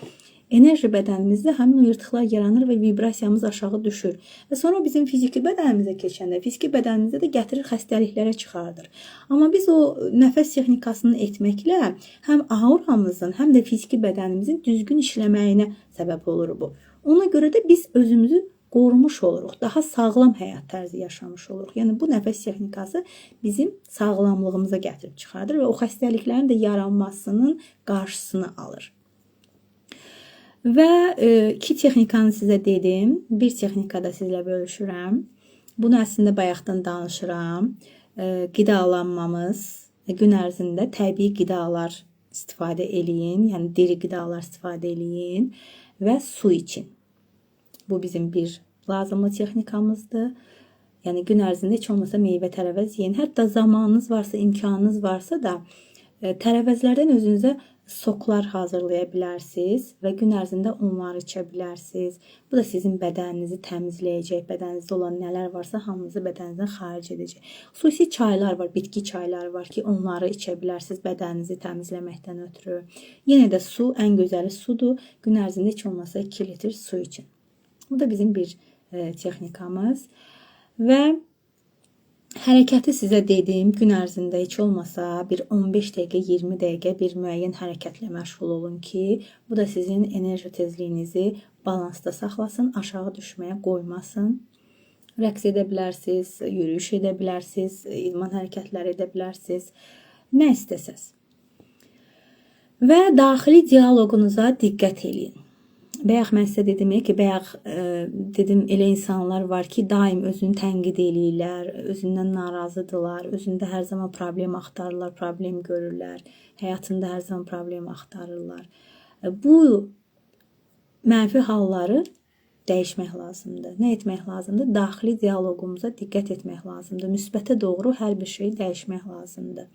enerji bədənimizdə həmin o yırtıqlar yaranır və vibrasiyamız aşağı düşür. Və sonra bizim fiziki bədənimizə keçəndə, fiziki bədənimizdə də gətirir xəstəliklərə çıxardır. Amma biz o nəfəs texnikasını etməklə həm auramızın, həm də fiziki bədənimizin düzgün işləməyinə səbəb olur bu. Ona görə də biz özümüzü qorumuş oluruq, daha sağlam həyat tərzi yaşamış oluruq. Yəni bu nəfəs texnikası bizim sağlamlığımıza gətirib çıxardır və o xəstəliklərin də yaranmasının qarşısını alır. Və 2 texnikanı sizə dedim, bir texnikada sizlə bölüşürəm. Bunu əslində bayaqdan danışıram. Qidalanmamız, gün ərzində təbii qidalar istifadə eləyin, yəni diri qidalar istifadə eləyin və su için. Bu bizim bir lazımlı texnikamızdır. Yəni gün ərzində heç olmasa meyvə tərəvəz yeyin. Hətta zamanınız varsa, imkanınız varsa da tərəvəzlərdən özünüzə soklar hazırlaya bilərsiniz və gün ərzində onları içə bilərsiniz. Bu da sizin bədəninizi təmizləyəcək, bədəninizdə olan nələr varsa hamınızı bədəninizdən xaric edəcək. Xüsusi çaylar var, bitki çayları var ki, onları içə bilərsiniz bədəninizi təmizləməkdən ötürü. Yenə də su, ən gözəli sudur. Gün ərzində heç olmasa 2 litr su için. Bu da bizim bir texnikamız. Və hərəkəti sizə dedim, gün ərzində heç olmasa bir 15 dəqiqə, 20 dəqiqə bir müəyyən hərəkətlə məşğul olun ki, bu da sizin enerji tezliyinizi balansda saxlasın, aşağı düşməyə qoymasın. Rəqs edə bilərsiniz, yürüyüş edə bilərsiniz, idman hərəkətləri edə bilərsiniz, nə istəsəz. Və daxili dialoqunuza diqqət edin. Bayaq mən sizə dedim ki, dedim elə insanlar var ki, daim özünü tənqid eləyirlər, özündən narazıdırlar, özündə hər zaman problem axtarırlar, problem görürlər, həyatında hər zaman problem axtarırlar. Bu mənfi halları dəyişmək lazımdır. Nə etmək lazımdır? Daxili dialoqumuza diqqət etmək lazımdır. Müsbətə doğru hər bir şeyi dəyişmək lazımdır.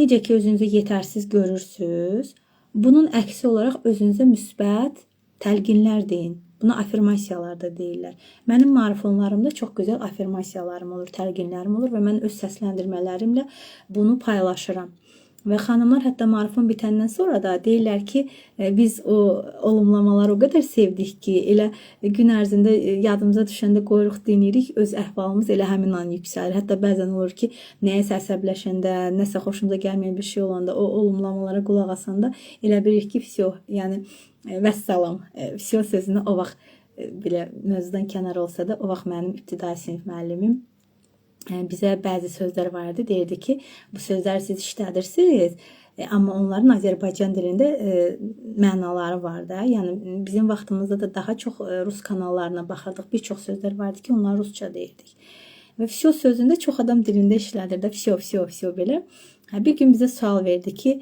Necə ki, özünüzü yetərsiz görürsünüz, bunun əksi olaraq özünüzə müsbət təlqinlər deyin. Buna afirmasiyalar da deyirlər. Mənim marafonlarımda çox gözəl afirmasiyalarım olur, təlqinlərim olur və mən öz səsləndirmələrimlə bunu paylaşıram. Və xanımlar hətta marafon bitəndən sonra da deyirlər ki, biz o olumlamaları o qədər sevdik ki, elə gün ərzində yadımıza düşəndə qoyuruq, deyirik, öz əhvalımız elə həmin an yüksəlir. Hətta bəzən olur ki, nəyəsə əsəbləşəndə, nəsə xoşumuza gəlməyən bir şey olanda, o olumlamalara qulaq asanda elə bilir ki, vəsyo, yəni vəssalam, vəsyo sözünü o vaxt belə mövzudan kənar olsa da, o vaxt mənim ibtidai sinif müəllimim bizə bəzi sözlər var idi. Deyirdi ki, bu sözləri siz işlədirsiniz, amma onların Azərbaycan dilində mənaları var da. Yəni bizim vaxtımızda da daha çox rus kanallarına baxırdıq. Bir çox sözlər vardı ki, onlar rusça deyirdik. Və vəsyo sözündə çox adam dilində işlədir də, vəsyo belə. Bir gün bizə sual verdi ki,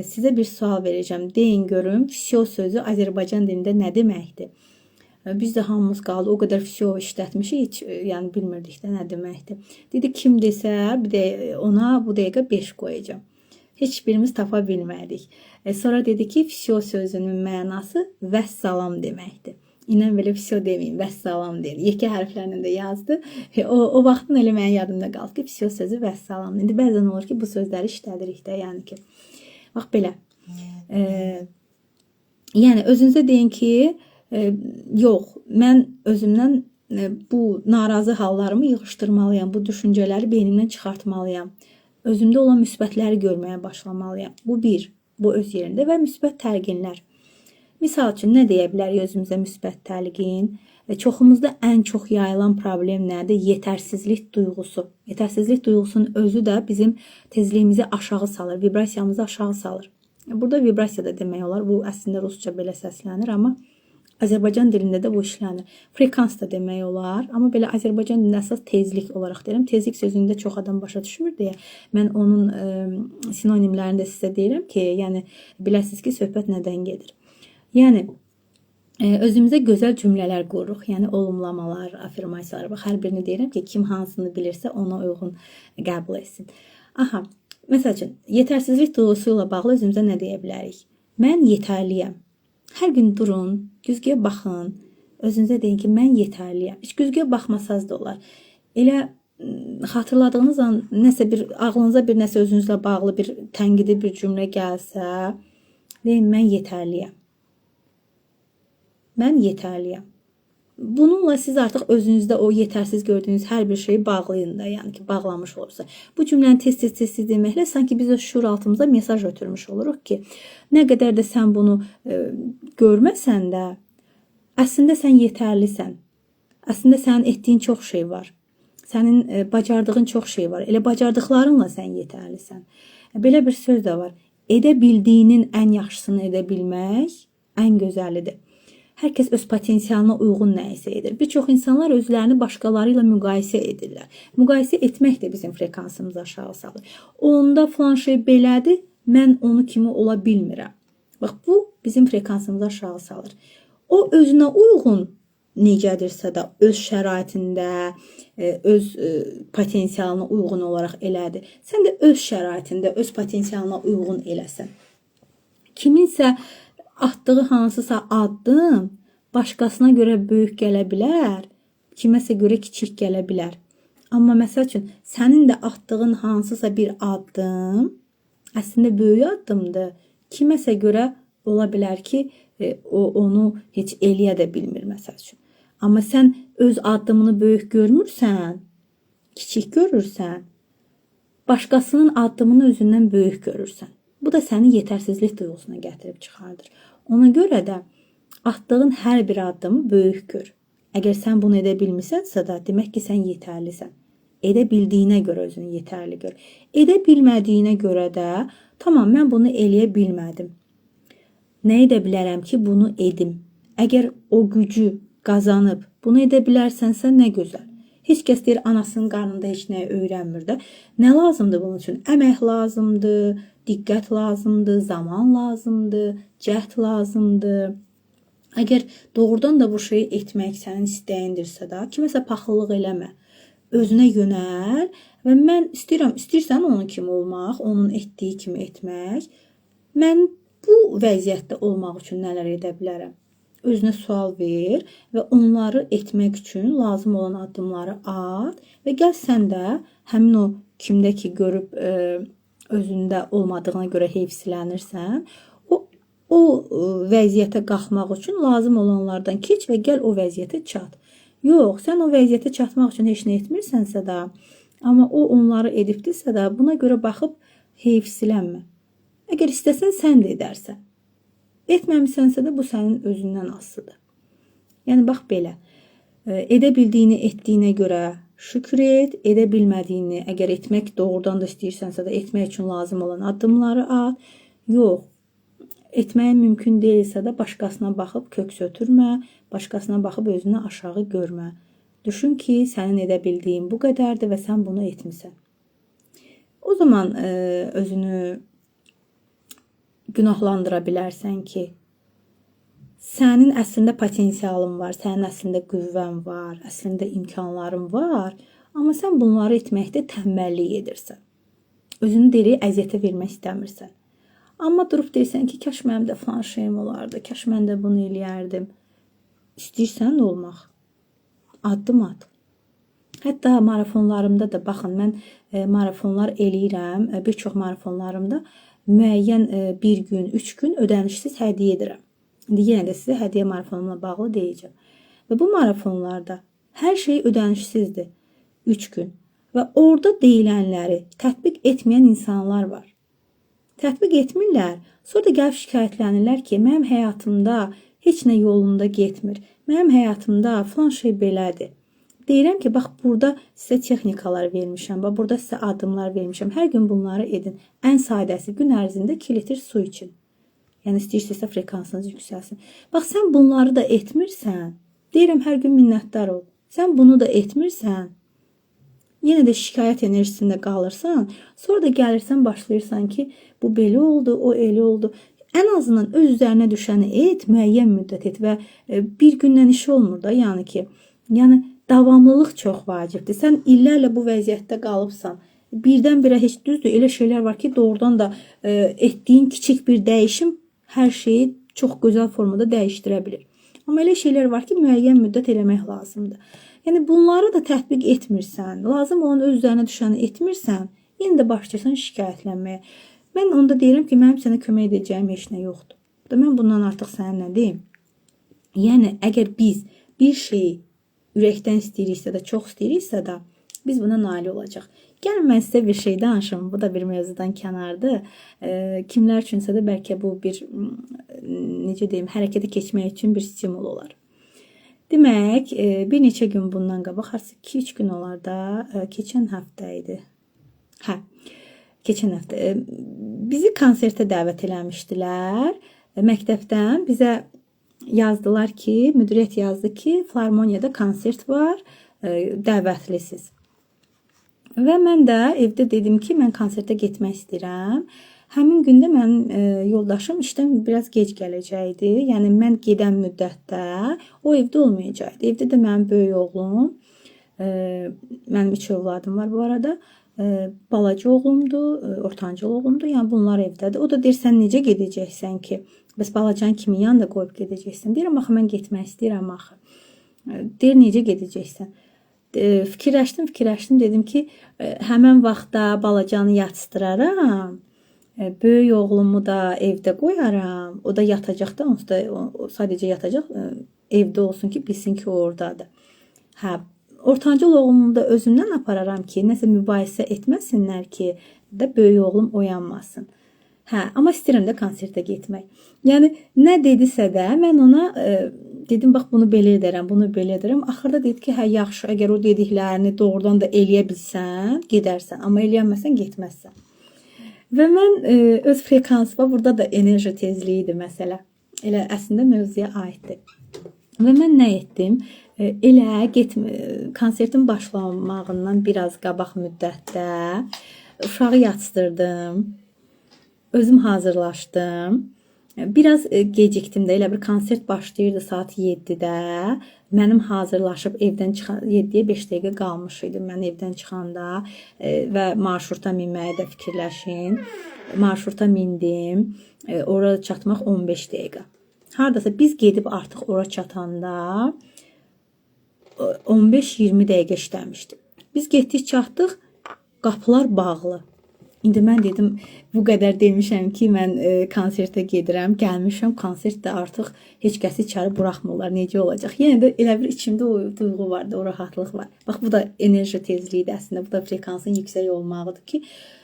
sizə bir sual verəcəm. Deyin görüm, vəsyo sözü Azərbaycan dilində nə deməkdir? Biz də hamımız qaldı, o qədər vəsyo işlətmişik, heç yəni bilmirdik də nə deməkdir. Dedi, kim desə, bir də ona bu dəqiqə 5 qoyacağam. Heç birimiz tapa bilmədik. Sonra dedi ki, vəsyo sözünün mənası vəssalam deməkdir. İnən belə vəsyo deməyin, vəssalam deyin. Yekə hərflərlə də yazdı. O vaxtın elə mənim yadımda qaldı ki, vəsyo sözü vəssalam. İndi bəzən olur ki, bu sözləri işlədirik də, yəni ki. Bax belə. Yəni özünüzə deyin ki, yox, mən özümdən bu narazı hallarımı yığışdırmalıyam, bu düşüncələri beynimdən çıxartmalıyam. Özümdə olan müsbətləri görməyə başlamalıyam. Bu bir, bu öz yerində və müsbət təlqinlər. Misal üçün nə deyə bilərik özümüzə müsbət təlqin? Çoxumuzda ən çox yayılan problem nədir? Yetərsizlik duyğusu. Yetərsizlik duyğusunun özü də bizim tezliyimizi aşağı salır, vibrasiyamızı aşağı salır. Burada vibrasiya da demək olar. Bu əslində rusca belə səslənir, amma Azərbaycan dilində də bu işlənir. Frekans da demək olar, amma belə Azərbaycan dilində əsas tezlik olaraq deyirəm. Tezlik sözünü də çox adam başa düşmür deyə mən onun sinonimlərini də sizə deyirəm ki, yəni biləsiniz ki, söhbət nədən gedir. Yəni özümüzə gözəl cümlələr qururuq. Yəni olumlamalar, afirmasiyalar. Bax, hər birini deyirəm ki, kim hansını bilirsə ona uyğun qəbul etsin. Aha, məsəl üçün, yetərsizlik duyğusu ilə bağlı özümüzə nə deyə bilərik? Mən yetərliyəm. Hər gün durun, güzgüyə baxın, özünüzə deyin ki, mən yetərliyəm. Heç güzgüyə baxmasaz da olar. Elə xatırladığınız an nəsə bir, ağlınıza bir nəsə özünüzlə bağlı bir tənqidi bir cümlə gəlsə, deyin, mən yetərliyəm. Mən yetərliyəm. Bununla siz artıq özünüzdə o yetərsiz gördüyünüz hər bir şeyi bağlayın da, yəni ki, bağlamış olursa. Bu cümləni tez-tez deməklə sanki biz o şuur altımıza mesaj ötürmüş oluruq ki, nə qədər də sən bunu görməsən də, əslində sən yetərlisən. Əslində sənin etdiyin çox şey var. Sənin bacardığın çox şey var. Elə bacardıqlarınla sən yetərlisən. Belə bir söz də var. Edə bildiyinin ən yaxşısını edə bilmək ən gözəlidir. Hər kəs öz potensialına uyğun nə isə edir. Bir çox insanlar özlərini başqaları ilə müqayisə edirlər. Müqayisə etmək də bizim frekansımızı aşağı salır. Onda falan şey belədir, mən onu kimi ola bilmirəm. Bax, bu bizim frekansımızı aşağı salır. O özünə uyğun necədirsə də öz şəraitində, öz potensialına uyğun olaraq elədir. Sən də öz şəraitində, öz potensialına uyğun eləsən. Kiminsə atdığı hansısa addım başqasına görə böyük gələ bilər, kiməsə görə kiçik gələ bilər. Amma məsəl üçün, sənin də atdığın hansısa bir addım əslində böyük addımdır. Kiməsə görə ola bilər ki, o onu heç eləyə də bilmir məsəl üçün. Amma sən öz addımını böyük görmürsən, kiçik görürsən, başqasının addımını özündən böyük görürsən. Bu da səni yetərsizlik duyğusuna gətirib çıxardır. Ona görə də atdığın hər bir addımı böyük gör. Əgər sən bunu edə bilmisənsə də, demək ki, sən yetərlisən. Edə bildiyinə görə özünü yetərli gör. Edə bilmədiyinə görə də, tamam, mən bunu eləyə bilmədim. Nə edə bilərəm ki, bunu edim? Əgər o gücü qazanıb, bunu edə bilərsənsə, nə gözəl. Heç kəs deyir, anasının qarnında heç nəyi öyrənmir də. Nə lazımdır bunun üçün? Əmək lazımdır, diqqət lazımdır, zaman lazımdır, cəhd lazımdır. Əgər doğrudan da bu şeyi etmək sənin istəyindirsə də, kiməsə paxıllıq eləmə. Özünə yönəl və mən istəyirsən onun kimi olmaq, onun etdiyi kimi etmək. Mən bu vəziyyətdə olmaq üçün nələr edə bilərəm? Özünə sual ver və onları etmək üçün lazım olan addımları at və gəl sən də həmin o kimdə ki görüb özündə olmadığına görə heyfsilənirsən, o vəziyyətə qalxmaq üçün lazım olanlardan keç və gəl o vəziyyətə çat. Yox, sən o vəziyyətə çatmaq üçün heç nə etmirsənsə də, amma o onları edibdirsə də, buna görə baxıb heyfsilənmə. Əgər istəsən, sən də edərsən. Etməmisənsə də bu sənin özündən asılıdır. Yəni, bax belə, edə bildiyini etdiyinə görə şükür et, edə bilmədiyini, əgər etmək doğrudan da istəyirsənsə də etmək üçün lazım olan addımları at. Yox, etməyin mümkün deyilsə də başqasına baxıb köks ötürmə, başqasına baxıb özünü aşağı görmə. Düşün ki, sənin edə bildiyin bu qədərdir və sən bunu etmisən. O zaman özünü günahlandıra bilərsən ki, sənin əslində potensialın var, sənin əslində qüvvən var, əslində imkanların var, amma sən bunları etməkdə tənbəllik edirsən. Özünü diri əziyyətə vermək istəmirsən. Amma durub deyirsən ki, kaş mənim də falan şeyim olardı, kaş mən də bunu eləyərdim. İstəyirsən olmaq, addım at. Hətta marafonlarımda da, baxın, mən marafonlar eləyirəm, bir çox marafonlarımda müəyyən bir gün, 3 gün ödənişsiz hədiyyə edirəm. İndi yenə də sizə hədiyyə marafonumla bağlı deyəcəm. Və bu marafonlarda hər şey ödənişsizdir. 3 gün. Və orada deyilənləri tətbiq etməyən insanlar var. Tətbiq etmirlər. Sonra da gəlib şikayətlənirlər ki, mənim həyatımda heç nə yolunda getmir. Mənim həyatımda falan şey belədir. Deyirəm ki, bax burada sizə texnikalar vermişəm, bax burada sizə addımlar vermişəm. Hər gün bunları edin. Ən sadəsi gün ərzində 2 litr su için. Yəni istəyirsinizsə frekansınız yüksəlsin. Bax sən bunları da etmirsən. Deyirəm hər gün minnətdar ol. Sən bunu da etmirsən. Yenə də şikayət enerjisində qalırsan. Sonra da gəlirsən başlayırsan ki, bu belə oldu, o elə oldu. Ən azından öz üzərinə düşəni et, müəyyən müddət et və bir gündən iş olmur da, yəni ki, davamlılıq çox vacibdir. Sən illərlə bu vəziyyətdə qalıbsan. Birdən-birə heç düzdür, elə şeylər var ki, doğrudan da etdiyin kiçik bir dəyişim hər şeyi çox gözəl formada dəyişdirə bilir. Amma elə şeylər var ki, müəyyən müddət eləmək lazımdır. Yəni bunları da tətbiq etmirsən, lazım olan öz üzərinə düşəni etmirsən, yenə də başlayırsan şikayətlənməyə. Mən onda deyirəm ki, mənim sənə kömək edəcəyim heç nə yoxdur. Mən bundan artıq sənə nə deyim? Yəni əgər biz bir şeyi ürəkdən istəyiriksə də, çox istəyiriksə də, biz buna nail olacaq. Gəlin mən sizə bir şey danışım. Bu da bir mövzudan kənardır. Kimlər üçünsə də bəlkə bu bir, necə deyim, hərəkətə keçmək üçün bir stimul olar. Demək, bir neçə gün bundan qabaq, artıq 2-3 gün olar da, keçən həftə idi. Keçən həftə bizi konsertə dəvət eləmişdilər. Məktəbdən bizə yazdılar ki, müdiriyyət yazdı ki, Filarmoniyada konsert var, dəvətlisiz. Və mən də evdə dedim ki, mən konsertə getmək istəyirəm. Həmin gündə mənim yoldaşım işdən biraz gec gələcəkdi. Yəni mən gedən müddətdə o evdə olmayacaqdı. Evdə də mənim böyük oğlum, mənim 3 övladım var bu arada. Balaca oğlumdur, ortancıl oğlumdur. Yəni bunlar evdədir. O da deyir, sən necə gedəcəksən ki? Bəs balacan kimi yanında qoyub gedəcəksən? Deyirəm, axı mən getmək istəyirəm axı. Deyir, necə gedəcəksən? Fikirləşdim, dedim ki, həmən vaxtda balacanı yatstıraram. Böyük oğlumu da evdə qoyaram. O da yatacaq da, o sadəcə yatacaq, evdə olsun ki, bilsin ki, o oradadır. Ortancıl oğlumu da özümdən apararam ki, nəsə mübahisə etməsinlər ki, də böyük oğlum oyanmasın. Amma istəyirəm də konsertə getmək. Yəni, nə dedisə də, mən ona dedim, bax, bunu belə edərəm, bunu belə edərəm. Axırda dedi ki, yaxşı, əgər o dediklərini doğrudan da eləyə bilsən, gedərsən. Amma eləyənməsən, getməzsən. Və mən öz frekansıma, burada da enerji tezliyi idi məsələ. Elə əslində mövzuya aiddir. Və mən nə etdim? Elə konsertin başlamağından biraz qabaq müddətdə uşağı yatzdırdım. Özüm hazırlaşdım. Biraz gecikdim də, elə bir konsert başlayırdı saat 7-də. Mənim hazırlaşıb evdən çıxan 7-yə 5 dəqiqə qalmış idi mən evdən çıxanda və marşruta minməyə də fikirləşin. Marşruta mindim. Ora çatmaq 15 dəqiqə. Hardasa biz gedib artıq ora çatanda 15-20 dəqiqə işləmişdi. Biz getdik, çatdıq, qapılar bağlı. İndi mən dedim, bu qədər demişəm ki, mən konsertə gedirəm, gəlmişəm, konsertdə artıq heç kəsi içəri buraxmırlar, necə olacaq? Yenə də elə bir içimdə o duyğu vardı, o rahatlıq var. Bax, bu da enerji tezliyidir əslində, bu da frekansın yüksək olmağıdır ki,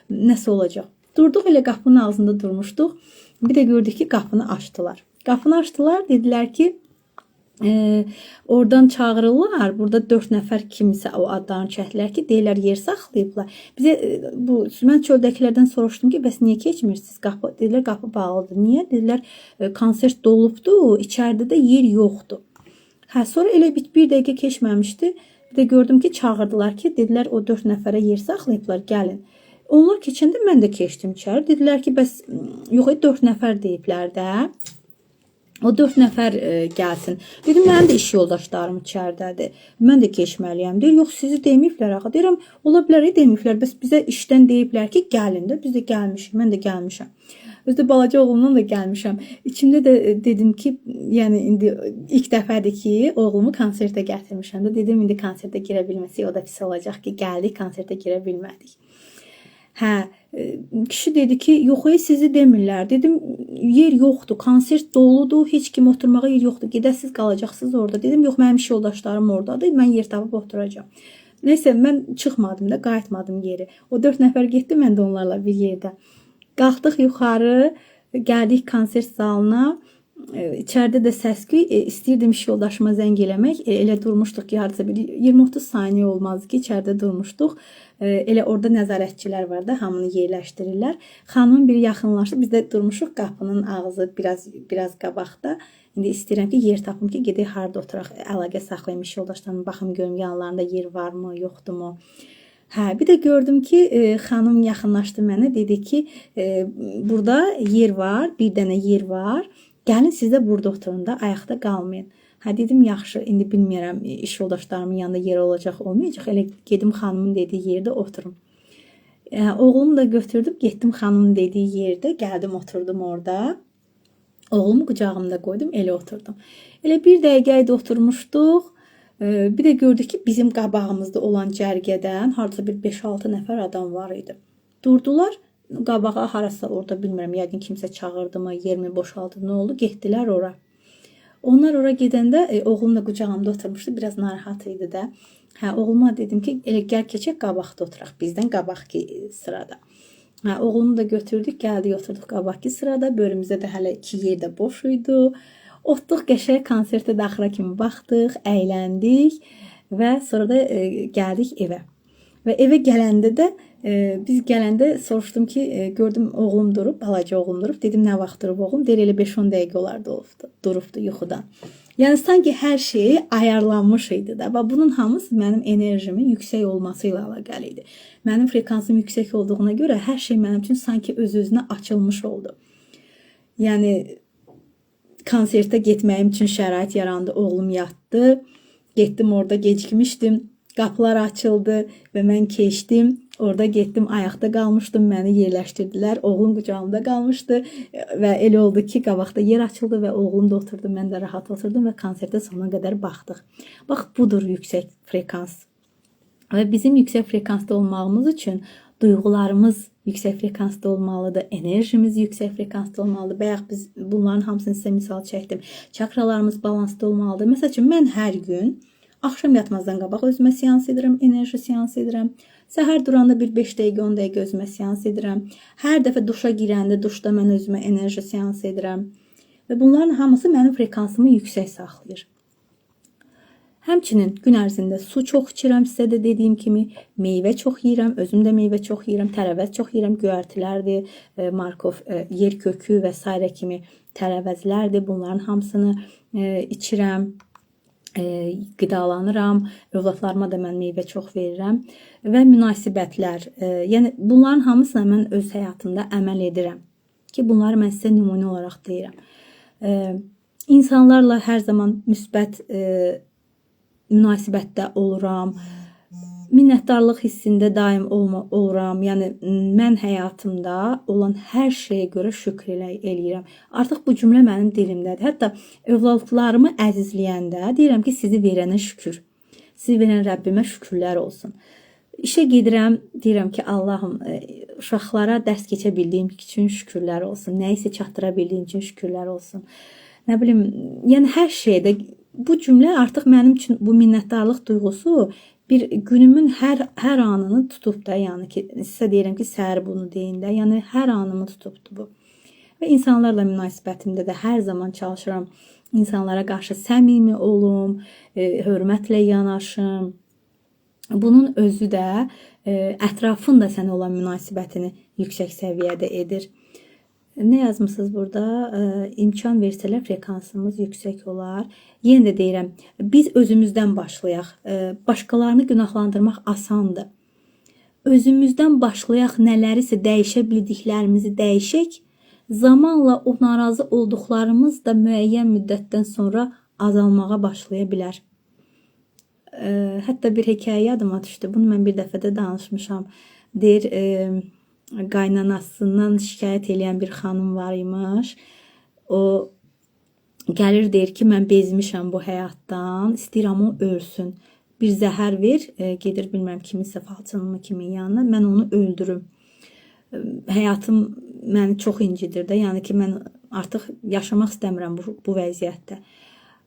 nəsə olacaq. Durduq, elə qapının ağzında durmuşduq, bir də gördük ki, qapını açdılar. Qapını açdılar, dedilər ki, oradan çağırırlar. Burada 4 nəfər kimsə o adlarını çəkdilər ki, deyirlər yer saxlayıblar. Bizə mən çöldəkilərdən soruşdum ki, bəs niyə keçmirsiniz? Dedilər qapı bağlıdır. Niyə? Dedilər konsert dolubdu, içəridə də yer yoxdur. Sonra elə bir dəqiqə keçməmişdi. Bir də gördüm ki, çağırdılar ki, dedilər o 4 nəfərə yer saxlayıblar, gəlin. Onlar keçəndə mən də keçdim içəri. Dedilər ki, bəs yox, 4 nəfər deyiblər də. O 4 nəfər gəlsin. Dedim, mənim də iş yoldaşlarım içəridədir. Mən də keçməliyəm. Deyir, yox, sizi deməyiblər axı. Deyirəm, ola bilər, deməyiblər. Bəs bizə işdən deyiblər ki, gəlin də. Biz də gəlmişik, mən də gəlmişəm. Özdə balaca oğlumdan da gəlmişəm. İçimdə də dedim ki, yəni indi ilk dəfədir ki, oğlumu konsertə gətirmişəm. Dedim, indi konsertə girə bilməsək, o da pis olacaq ki, gəldik, konsertə girə bilmədik. Kişi dedi ki, yox, sizi demirlər. Dedim, yer yoxdur, konsert doludur, heç kim oturmağa yer yoxdur, gedəsiz qalacaqsınız orada. Dedim, yox, mənim iş yoldaşlarım oradadır, mən yer tapıb oturacağam. Neysə, mən çıxmadım da, qayıtmadım yeri. O 4 nəfər getdi, mən də onlarla bir yerdə. Qalxdıq yuxarı, gəldik konsert zalına. İçəridə də səs-küy, istəyirdim iş yoldaşıma zəng eləmək. Elə durmuşduq ki, hardasa bir 20-30 saniyə olmazdı ki, içəridə durmuşduq. Elə orada nəzarətçilər var da, hamını yerləşdirirlər. Xanımın biri yaxınlaşdı. Biz də durmuşuq qapının ağzı biraz qabaqda. İndi istəyirəm ki, yer tapım ki, gedək harda oturaq, əlaqə saxlayım iş yoldaşlarımla, baxım görüm yanlarında yer varmı, yoxdurmu? Hə, bir də gördüm ki, xanım yaxınlaşdı mənə, dedi ki, burada yer var, bir dənə yer var. Gəlin siz də burada oturun da, ayaqda qalmayın. Hə, dedim, yaxşı, indi bilmirəm, iş yoldaşlarımın yanında yer olacaq, olmayacaq. Elə gedim xanımın dediyi yerdə oturum. Oğlumu da götürdüm, getdim xanımın dediyi yerdə, gəldim, oturdum orada. Oğlumu qucağımda qoydum, elə oturdum. Elə bir dəqiqə oturmuşduq. Bir də gördük ki, bizim qabağımızda olan cərgədən hardasa bir 5-6 nəfər adam var idi. Durdular. Qabağa harasa orada bilmirəm, yəqin kimsə çağırdı mı, yermi boşaldı, nə oldu? Getdilər ora. Onlar ora gedəndə oğlum da qucağımda oturmuşdu, biraz narahat idi də. Hə, oğluma dedim ki, elə gəl keçək qabaqda oturaq, bizdən qabaqki sırada. Hə, oğlumu da götürdük, gəldik, oturduq qabaqki sırada. Bölümümüzdə də hələ 2 yer də boş idi. Otduq, qəşəng konsertə də axıra kimi baxdıq, əyləndik və sonra da gəldik evə. Və evə gələndə də biz gələndə soruşdum ki, gördüm oğlum durub, balaca oğlum durub. Dedim, nə vaxt durub oğlum? Deyir, elə 5-10 dəqiqə olardı durubdu yuxudan. Yəni sanki hər şey ayarlanmış idi da. Və bunun hamısı mənim enerjimin yüksək olması ilə əlaqəli idi. Mənim frekansım yüksək olduğuna görə hər şey mənim üçün sanki öz-özünə açılmış oldu. Yəni konsertə getməyim üçün şərait yarandı. Oğlum yatdı. Getdim, orada gecikmişdim. Qapılar açıldı və mən keçdim. Orada getdim, ayaqda qalmışdım, məni yerləşdirdilər. Oğlum qucağımda qalmışdı və elə oldu ki, qabaqda yer açıldı və oğlum da oturdu, mən də rahat oturdum və konsertə sonuna qədər baxdıq. Bax, budur yüksək frekans. Və bizim yüksək frekansda olmağımız üçün duyğularımız yüksək frekansda olmalıdır, enerjimiz yüksək frekansda olmalıdır. Bayaq biz bunların hamısını sizə misal çəkdim. Çakralarımız balansda olmalıdır. Məsəl üçün, mən hər gün axşam yatmazdan qabaq özümə seans edirəm, enerji seans edirəm. Səhər duranda bir 5 dəqiqə, 10 dəqiqə özümə seans edirəm. Hər dəfə duşa girəndə, duşda mən özümə enerji seans edirəm. Və bunların hamısı mənim frekansımı yüksək saxlayır. Həmçinin gün ərzində su çox içirəm, sizə də dediyim kimi, meyvə çox yeyirəm, özüm də meyvə çox yeyirəm, tərəvəz çox yeyirəm, göyərtilərdir, markov, yer kökü və s. kimi tərəvəzlərdir. Bunların hamısını içirəm. Qidalanıram, övladlarıma da mən meyvə çox verirəm və münasibətlər, yəni bunların hamısına mən öz həyatımda əməl edirəm ki, bunları mən sizə nümunə olaraq deyirəm. İnsanlarla hər zaman müsbət münasibətdə oluram, minnətdarlıq hissində daim oluram. Yəni mən həyatımda olan hər şeyə görə şükür eləyirəm. Artıq bu cümlə mənim dilimdədir. Hətta övladlarımı əzizləyəndə deyirəm ki, sizi verənə şükür. Sizi verən Rəbbimə şükürlər olsun. İşə gedirəm, deyirəm ki, Allahım, uşaqlara dərs keçə bildiyim üçün şükürlər olsun. Nəyisə çatdıra bildiyim üçün şükürlər olsun. Nə bilim, yəni hər şeydə bu cümlə artıq mənim üçün bu minnətdarlıq duyğusu bir günümün hər anını tutub da, yəni ki, sizə deyirəm ki, səhər bunu deyin də, yəni hər anımı tutubdu bu. Və insanlarla münasibətimdə də hər zaman çalışıram, insanlara qarşı səmimi olum, hörmətlə yanaşım. Bunun özü də ətrafın da sənə olan münasibətini yüksək səviyyədə edir. Nə yazmışsınız burada? İmkan versələr frekansımız yüksək olar. Yenə də deyirəm, biz özümüzdən başlayaq. Başqalarını günahlandırmaq asandır. Özümüzdən başlayaq, nələrisə dəyişə bildiklərimizi dəyişək. Zamanla o narazı olduqlarımız da müəyyən müddətdən sonra azalmağa başlaya bilər. Hətta bir hekayə yadıma düşdü. Bunu mən bir dəfə də danışmışam. Deyir, qaynanasından şikayət eləyən bir xanım var imiş. O gəlir deyir ki, mən bezmişəm bu həyatdan, istəyirəm o ölsün. Bir zəhər ver, gedir bilmirəm kiminsə falçınımı kimin yanına, mən onu öldürüm. Həyatım məni çox incidir də, yəni ki, mən artıq yaşamaq istəmirəm bu vəziyyətdə.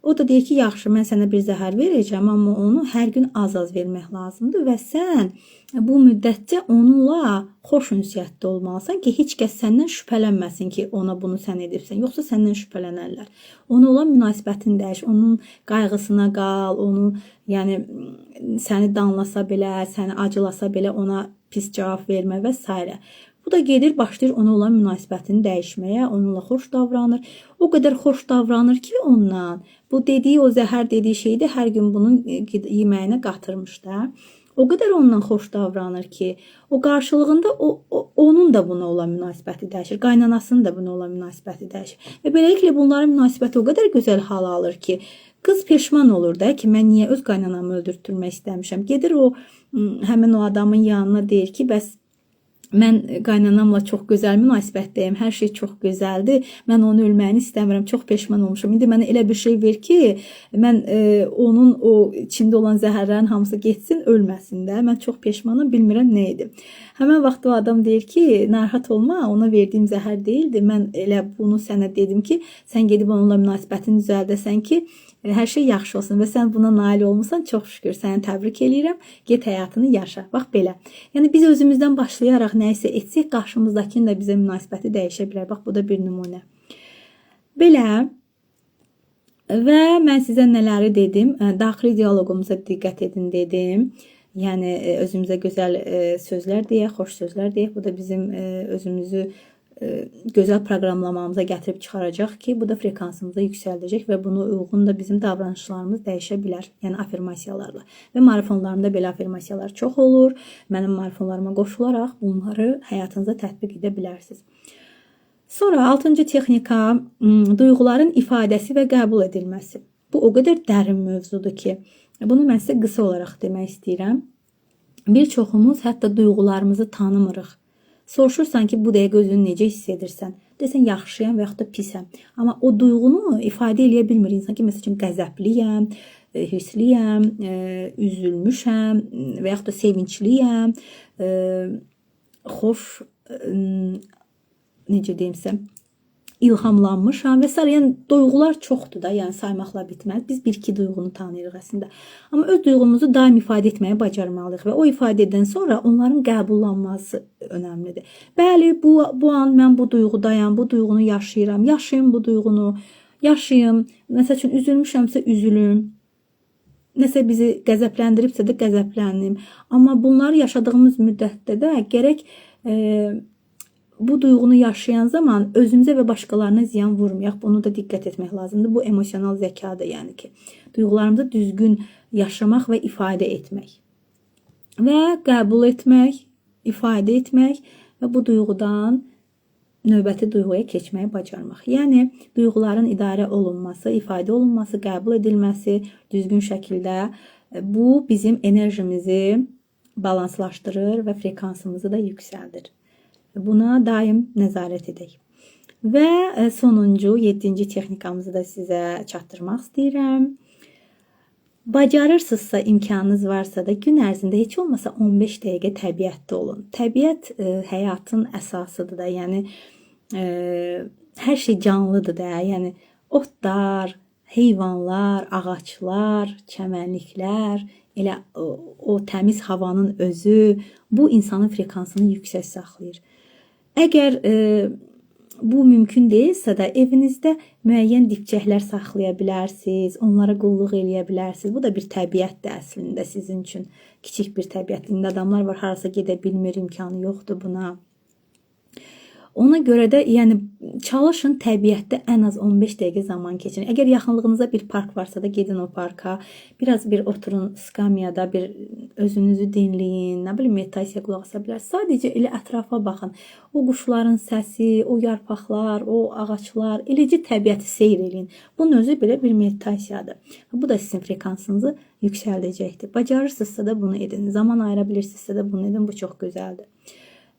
O da deyir ki, yaxşı, mən sənə bir zəhər verəcəm, amma onu hər gün az-az vermək lazımdır və sən bu müddətcə onunla xoş ünsiyyətdə olmalısan ki, heç kəs səndən şübhələnməsin ki, ona bunu sən edibsən, yoxsa səndən şübhələnərlər. Ona olan münasibətini dəyiş, onun qayğısına qal, onu, yəni səni danlasa belə, səni acılasa belə ona pis cavab vermə və s. Bu da gedir, başlayır ona olan münasibətini dəyişməyə, onunla xoş davranır. O qədər xoş davranır ki, ondan bu dediyi, o zəhər dediyi şeyi də hər gün bunun yeməyinə qatırmış da. O qədər ondan xoş davranır ki, o qarşılığında onun da buna olan münasibəti dəyişir. Qaynanasının da buna olan münasibəti dəyişir. Və beləliklə bunların münasibəti o qədər gözəl hal alır ki, qız peşman olur da ki, mən niyə öz qaynanamı öldürtdürmək istəmişəm. Gedir o həmin o adamın yanına deyir ki, bəs mən qaynanamla çox gözəl münasibətdəyim, hər şey çox gözəldir, mən onun ölməyini istəmirəm, çox peşman olmuşam. İndi mənə elə bir şey ver ki, mən onun o içində olan zəhərlərin hamısı getsin, ölməsin də. Mən çox peşmanam, bilmirəm nə edim. Həmən vaxt o adam deyir ki, narahat olma, ona verdiyim zəhər deyildi. Mən elə bunu sənə dedim ki, sən gedib onunla münasibətini düzəldəsən ki, hər şey yaxşı olsun və sən buna nail olmusan, çox şükür, səni təbrik eləyirəm, get həyatını yaşa. Bax belə. Yəni biz özümüzdən başlayaraq nə isə etsək, qarşımızdakının da bizə münasibəti dəyişə bilər. Bax bu da bir nümunə. Belə və mən sizə nələri dedim? Daxili dialoqumuza diqqət edin dedim. Yəni özümüzə gözəl sözlər deyək, xoş sözlər deyək. Bu da bizim özümüzü gözəl proqramlamamıza gətirib çıxaracaq ki, bu da frekansımızı yüksəldəcək və buna uyğun da bizim davranışlarımız dəyişə bilər. Yəni afirmasiyalarla. Və marafonlarımda belə afirmasiyalar çox olur. Mənim marafonlarıma qoşularaq bunları həyatınıza tətbiq edə bilərsiniz. Sonra 6-cı texnika duyğuların ifadəsi və qəbul edilməsi. Bu o qədər dərin mövzudur ki, bunu mən sizə qısa olaraq demək istəyirəm. Bir çoxumuz hətta duyğularımızı tanımırıq. Soruşursan ki, bu dəqiqə özünü necə hiss edirsən? Desən, yaxşıyam və yaxud da pisəm. Amma o duyğunu ifadə edə bilmir insan ki, məsəl üçün qəzəbliyəm, hirsliyəm, üzülmüşəm və yaxud da sevincliyəm, xoş, necə deyimsə, ilhamlanmışam və s. Yəni duyğular çoxdur da, yəni saymaqla bitməz. Biz bir-iki duyğunu tanıyırıq əslində. Amma öz duyğumuzu daim ifadə etməyə bacarmalıyıq və o ifadədən sonra onların qəbullanması önəmlidir. Bəli, bu an mən bu duyğudayam, bu duyğunu yaşayıram, yaşayım bu duyğunu, yaşayım. Məsəl üçün üzülmüşəmsə üzülüm. Nəsə bizi qəzəbləndiribsə də qəzəblənim. Amma bunları yaşadığımız müddətdə də gərək bu duyğunu yaşayan zaman özümüzə və başqalarına ziyan vurmayaq. Bunu da diqqət etmək lazımdır. Bu emosional zəkadır, yəni ki, duyğularımızı düzgün yaşamaq və ifadə etmək. Və qəbul etmək, ifadə etmək və bu duyğudan növbəti duyğuya keçməyi bacarmaq. Yəni, duyğuların idarə olunması, ifadə olunması, qəbul edilməsi düzgün şəkildə bu bizim enerjimizi balanslaşdırır və frekansımızı da yüksəldir. Buna daim nəzarət edək. Və sonuncu, 7-ci texnikamızı da sizə çatdırmaq istəyirəm. Bacarırsınızsa, imkanınız varsa da gün ərzində heç olmasa 15 dəqiqə təbiətdə olun. Təbiət həyatın əsasıdır da, yəni hər şey canlıdır da, yəni otlar, heyvanlar, ağaclar, çəmənliklər, elə o təmiz havanın özü bu insanın frekansını yüksək saxlayır. Əgər bu mümkün deyilsə də evinizdə müəyyən dibçəklər saxlaya bilərsiniz, onlara qulluq eləyə bilərsiniz. Bu da bir təbiətdir əslində sizin üçün. Kiçik bir təbiət. İndi adamlar var, harasa gedə bilmir, imkanı yoxdur buna. Ona görə də yəni çalışın təbiətdə ən az 15 dəqiqə zaman keçirin. Əgər yaxınlığınızda bir park varsa da gedin o parka. Biraz bir oturun skamyada, bir özünüzü dinləyin. Nə bilim, meditasiya qulaq asa bilərsiniz. Sadəcə elə ətrafa baxın. O quşların səsi, o yarpaqlar, o ağaclar, eləcə təbiəti seyr eləyin. Bunun özü belə bir meditasiyadır. Bu da sizin frekansınızı yüksəldəcəkdir. Bacarırsınızsa da bunu edin. Zaman ayıra bilirsinizsə də bunu edin. Bu çox gözəldir.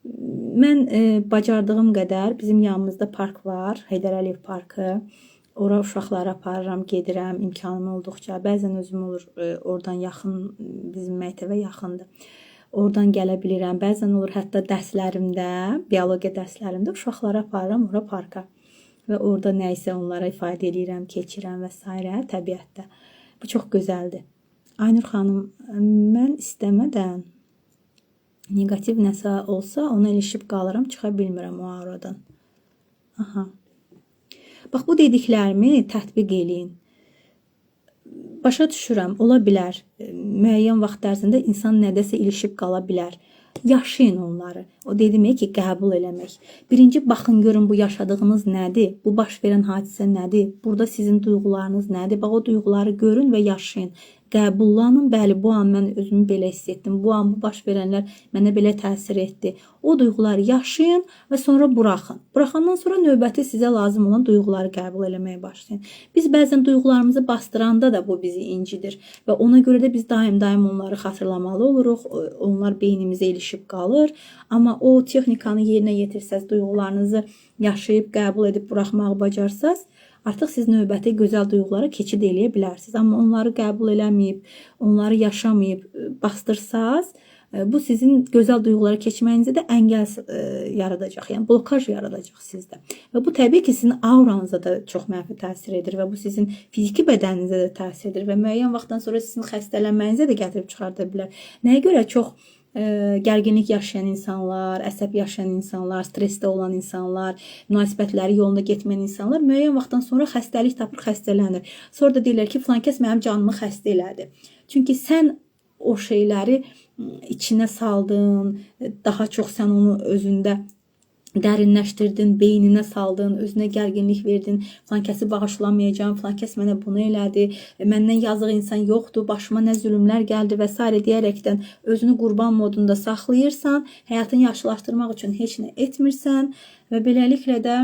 Mən bacardığım qədər bizim yanımızda park var, Heydər Əliyev parkı. Ora uşaqları aparıram, gedirəm, imkanım olduqca. Bəzən özüm olur, oradan yaxın, bizim məktəbə yaxındır. Oradan gələ bilirəm. Bəzən olur hətta dərslərimdə, biologiya dərslərimdə uşaqları aparıram ora parka. və orada nə isə onlara ifadə edirəm, keçirəm və s. təbiətdə. Bu çox gözəldir. Aynur xanım, mən istəmədən negativ nəsə olsa ona ilişib qalıram, çıxa bilmirəm o auradan. Aha. Bax, bu dediklərimi tətbiq eləyin. Başa düşürəm, ola bilər. Müəyyən vaxt ərzində insan nədəsə ilişib qala bilər. Yaşayın onları. O dedim ki, qəbul eləmək. Birinci baxın, görün bu yaşadığınız nədir? Bu baş verən hadisə nədir? Burada sizin duyğularınız nədir? Bax, o duyğuları görün və yaşayın. Qəbullanın, bəli, bu an mən özümü belə hiss etdim. Bu an bu baş verənlər mənə belə təsir etdi. O duyğuları yaşayın və sonra buraxın. Buraxandan sonra növbəti sizə lazım olan duyğuları qəbul eləməyə başlayın. Biz bəzən duyğularımızı bastıranda da bu bizi incidir və ona görə də biz daim onları xatırlamalı oluruq. Onlar beynimizə ilişib qalır. Amma o texnikanı yerinə yetirsəz, duyğularınızı yaşayıb, qəbul edib buraxmağı bacarsaz, artıq siz növbəti gözəl duyğulara keçid eləyə bilərsiniz. Amma onları qəbul eləməyib, onları yaşamayıb bastırsaz, bu sizin gözəl duyğulara keçməyinizə də əngəl yaradacaq, yəni blokaj yaradacaq sizdə. Və bu təbii ki, sizin auranıza da çox mənfi təsir edir və bu sizin fiziki bədəninizə də təsir edir və müəyyən vaxtdan sonra sizin xəstələnməyinizə də gətirib çıxarda bilər. Nəyə görə çox gərginlik yaşayan insanlar, əsəb yaşayan insanlar, stresdə olan insanlar, münasibətləri yolunda getməyən insanlar müəyyən vaxtdan sonra xəstəlik tapır, xəstələnir. Sonra da deyirlər ki, filan kəs mənim canımı xəstə elədi. Çünki sən o şeyləri içinə saldın, daha çox sən onu özündə dərinləşdirdin, beyninə saldın, özünə gərginlik verdin, filan kəsi bağışlamayacağım, filan kəs mənə bunu elədi, məndən yazıq insan yoxdur, başıma nə zülmlər gəldi və s. deyərəkdən özünü qurban modunda saxlayırsan, həyatını yaxşılaşdırmaq üçün heç nə etmirsən və beləliklə də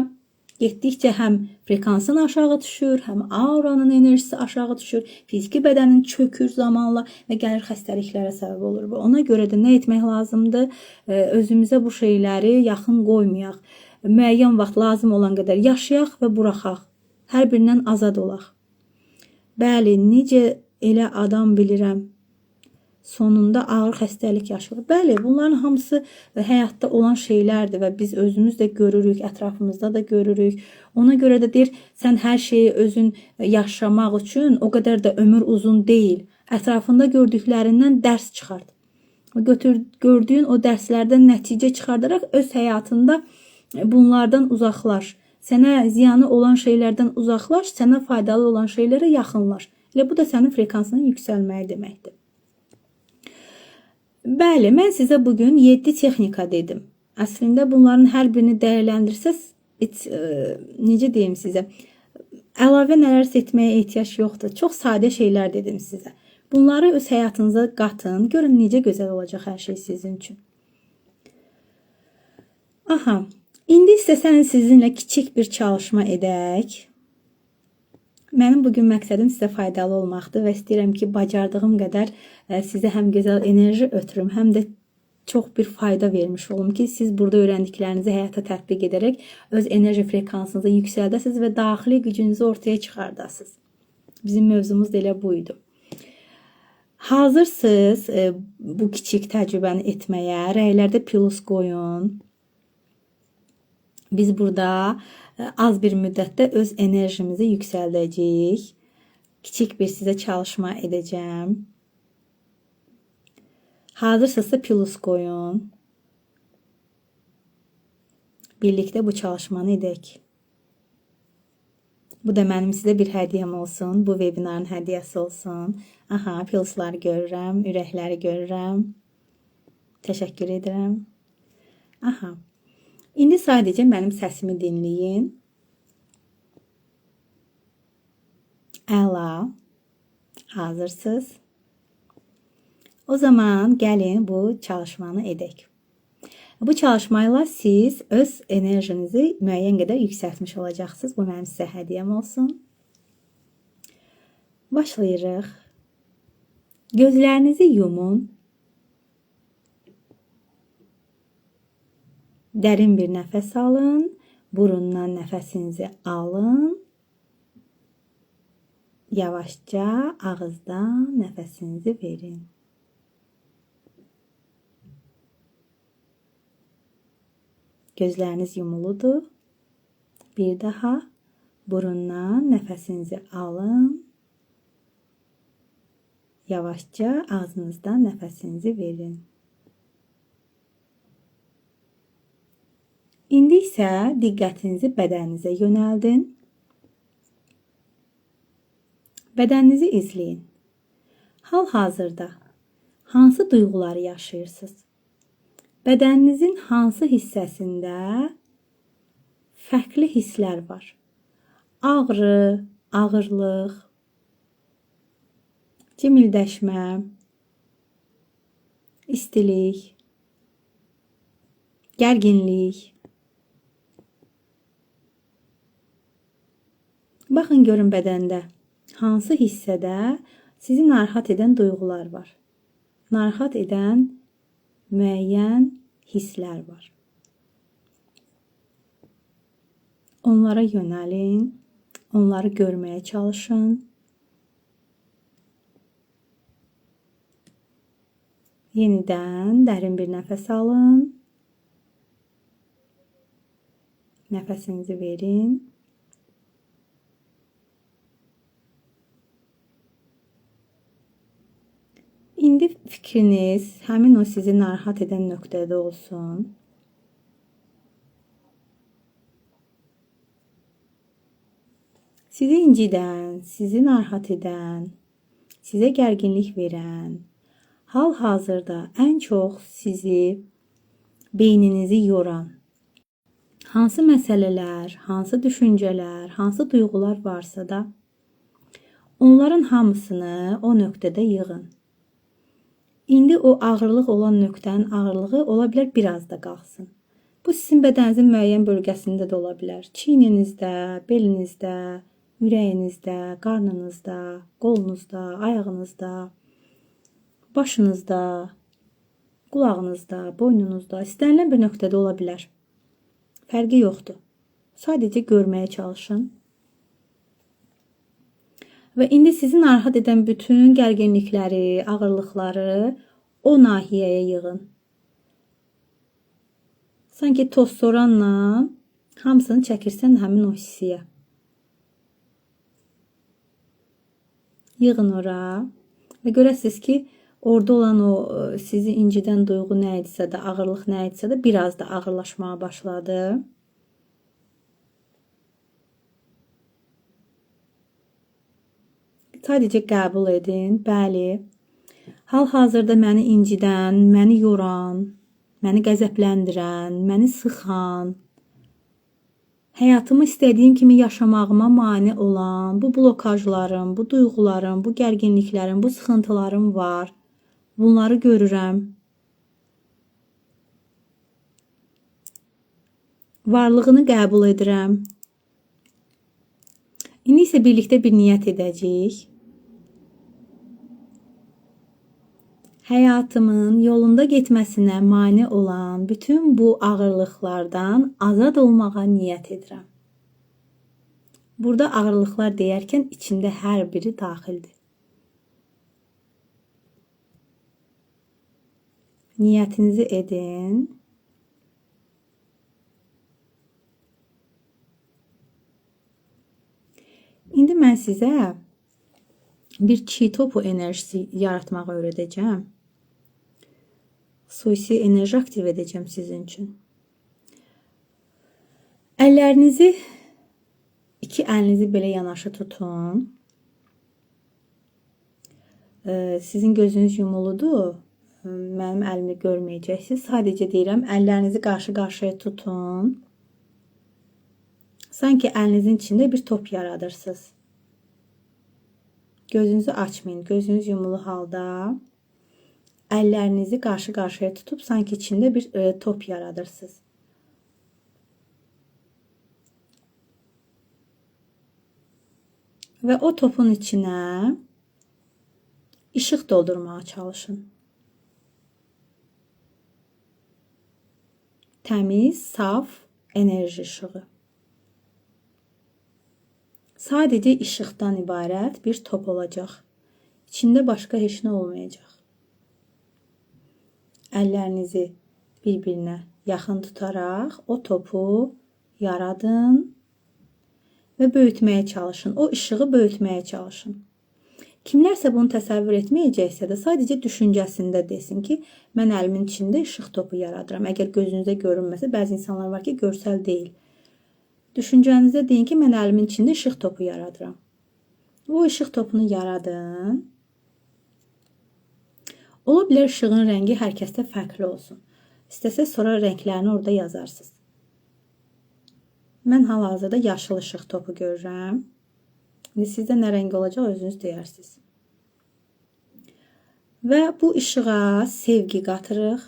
getdikcə həm frekansın aşağı düşür, həm auranın enerjisi aşağı düşür, fiziki bədənin çökür zamanla və gəlir xəstəliklərə səbəb olur. Ona görə də nə etmək lazımdır? Özümüzə bu şeyləri yaxın qoymayaq. Müəyyən vaxt lazım olan qədər yaşayaq və buraxaq. Hər birindən azad olaq. Bəli, necə elə adam bilirəm, sonunda ağır xəstəlik yaşayır. Bəli, bunların hamısı həyatda olan şeylərdir və biz özümüz də görürük, ətrafımızda da görürük. Ona görə də deyir, sən hər şeyi özün yaşamaq üçün o qədər də ömür uzun deyil. Ətrafında gördüklərindən dərs çıxart. Gördüyün o dərslərdən nəticə çıxardaraq öz həyatında bunlardan uzaqlaş. Sənə ziyanı olan şeylərdən uzaqlaş, sənə faydalı olan şeylərə yaxınlaş. Elə bu da sənin frekansının yüksəlməyi deməkdir. Bəli, mən sizə bugün 7 texnika dedim. Əslində bunların hər birini dəyərləndirsəz, necə deyim sizə, əlavə nələrsə etməyə ehtiyac yoxdur. Çox sadə şeylər dedim sizə. Bunları öz həyatınıza qatın, görün necə gözəl olacaq hər şey sizin üçün. Aha, indi istəsəniz sizinlə kiçik bir çalışma edək. Mənim bugün məqsədim sizə faydalı olmaqdır və istəyirəm ki, bacardığım qədər sizə həm gözəl enerji ötürüm, həm də çox bir fayda vermiş olum ki, siz burada öyrəndiklərinizi həyata tətbiq edərək öz enerji frekansınızı yüksəldəsiniz və daxili gücünüzü ortaya çıxardasınız. Bizim mövzumuz da elə buydu. Hazırsınız bu kiçik təcrübəni etməyə, rəylərdə plus qoyun. Biz burada az bir müddətdə öz enerjimizi yüksəldəcəyik. Kiçik bir sizə çalışma edəcəm. Hazırsınızsa plus qoyun. Birlikdə bu çalışmanı edək. Bu da mənim sizə bir hədiyyəm olsun. Bu webinarın hədiyyəsi olsun. Aha, plusları görürəm, ürəkləri görürəm. Təşəkkür edirəm. Aha. İndi sadəcə mənim səsimi dinləyin. Əla. Hazırsınız. O zaman gəlin bu çalışmanı edək. Bu çalışmayla siz öz enerjinizi müəyyən qədər yüksəltmiş olacaqsınız. Bu mənim sizə hədiyyəm olsun. Başlayırıq. Gözlərinizi yumun. Dərin bir nəfəs alın. Burundan nəfəsinizi alın. Yavaşca ağızdan nəfəsinizi verin. Gözləriniz yumuludur. Bir daha burundan nəfəsinizi alın. Yavaşca ağzınızdan nəfəsinizi verin. İndi isə diqqətinizi bədəninizə yönəldin. Bədəninizi izləyin. Hal-hazırda hansı duyğuları yaşayırsınız? Bədəninizin hansı hissəsində fərqli hisslər var? Ağrı, ağırlıq, cimildəşmə, istilik, gərginlik. Baxın görün bədəndə hansı hissədə sizi narahat edən duyğular var. Narahat edən müəyyən hisslər var. Onlara yönəlin, onları görməyə çalışın. Yenidən dərin bir nəfəs alın. Nəfəsinizi verin. İndi fikriniz həmin o sizi narahat edən nöqtədə olsun. Sizi incidən, sizi narahat edən, sizə gərginlik verən, hal-hazırda ən çox sizi, beyninizi yoran hansı məsələlər, hansı düşüncələr, hansı duyğular varsa da onların hamısını o nöqtədə yığın. İndi o ağırlıq olan nöqtənin ağırlığı ola bilər biraz da qalxsın. Bu sizin bədəninizin müəyyən bölgəsində də ola bilər. Çiyninizdə, belinizdə, ürəyinizdə, qarnınızda, qolunuzda, ayağınızda, başınızda, qulağınızda, boynunuzda, istənilən bir nöqtədə ola bilər. Fərqi yoxdur. Sadəcə görməyə çalışın. Və indi sizi narahat edən bütün gərginlikləri, ağırlıqları o nahiyəyə yığın. Sanki toz soranla hamısını çəkirsən həmin o hissiyə. Yığın ora və görəsiniz ki, orada olan o sizi incidən duyğu nə idisə də, ağırlıq nə idisə də biraz da ağırlaşmaya başladı. Sadəcə qəbul edin. Bəli, hal-hazırda məni incidən, məni yoran, məni qəzəbləndirən, məni sıxan, həyatımı istədiyim kimi yaşamağıma mane olan bu blokajlarım, bu duyğularım, bu gərginliklərim, bu sıxıntılarım var. Bunları görürəm. Varlığını qəbul edirəm. İndi isə birlikdə bir niyyət edəcəyik. Həyatımın yolunda getməsinə mane olan bütün bu ağırlıqlardan azad olmağa niyyət edirəm. Burada ağırlıqlar deyərkən içində hər biri daxildir. Niyyətinizi edin. İndi mən sizə bir çi topu enerjisi yaratmağı öyrədəcəm. Suisi enerji aktiv edəcəm sizin üçün. Əllərinizi, iki əlinizi belə yanaşı tutun. Sizin gözünüz yumuludur. Mənim əlimi görməyəcəksiniz. Sadəcə deyirəm, əllərinizi qarşı-qarşıya tutun. Sanki əlinizin içində bir top yaradırsınız. Gözünüzü açmayın. Gözünüz yumulu halda əllərinizi qarşı-qarşıya tutub sanki içində bir top yaradırsınız. Və o topun içinə işıq doldurmağa çalışın. Təmiz, saf enerji işığı. Sadəcə işıqdan ibarət bir top olacaq. İçində başqa heç nə olmayacaq. Əllərinizi bir-birinə yaxın tutaraq o topu yaradın və böyütməyə çalışın. O işığı böyütməyə çalışın. Kimlərsə bunu təsəvvür etməyəcəksə də sadəcə düşüncəsində desin ki, mən əlimin içində işıq topu yaradıram. Əgər gözünüzə görünməsə, bəzi insanlar var ki, görsəl deyil. Düşüncənizdə deyin ki, mən əlimin içində işıq topu yaradıram. O işıq topunu yaradın. Ola bilər işığın rəngi hər kəsdə fərqli olsun. İstəsəz sonra rənglərini orada yazarsınız. Mən hal-hazırda yaşıl işıq topu görürəm. İndi sizdə nə rəng olacaq özünüz deyərsiniz. Və bu işığa sevgi qatırıq.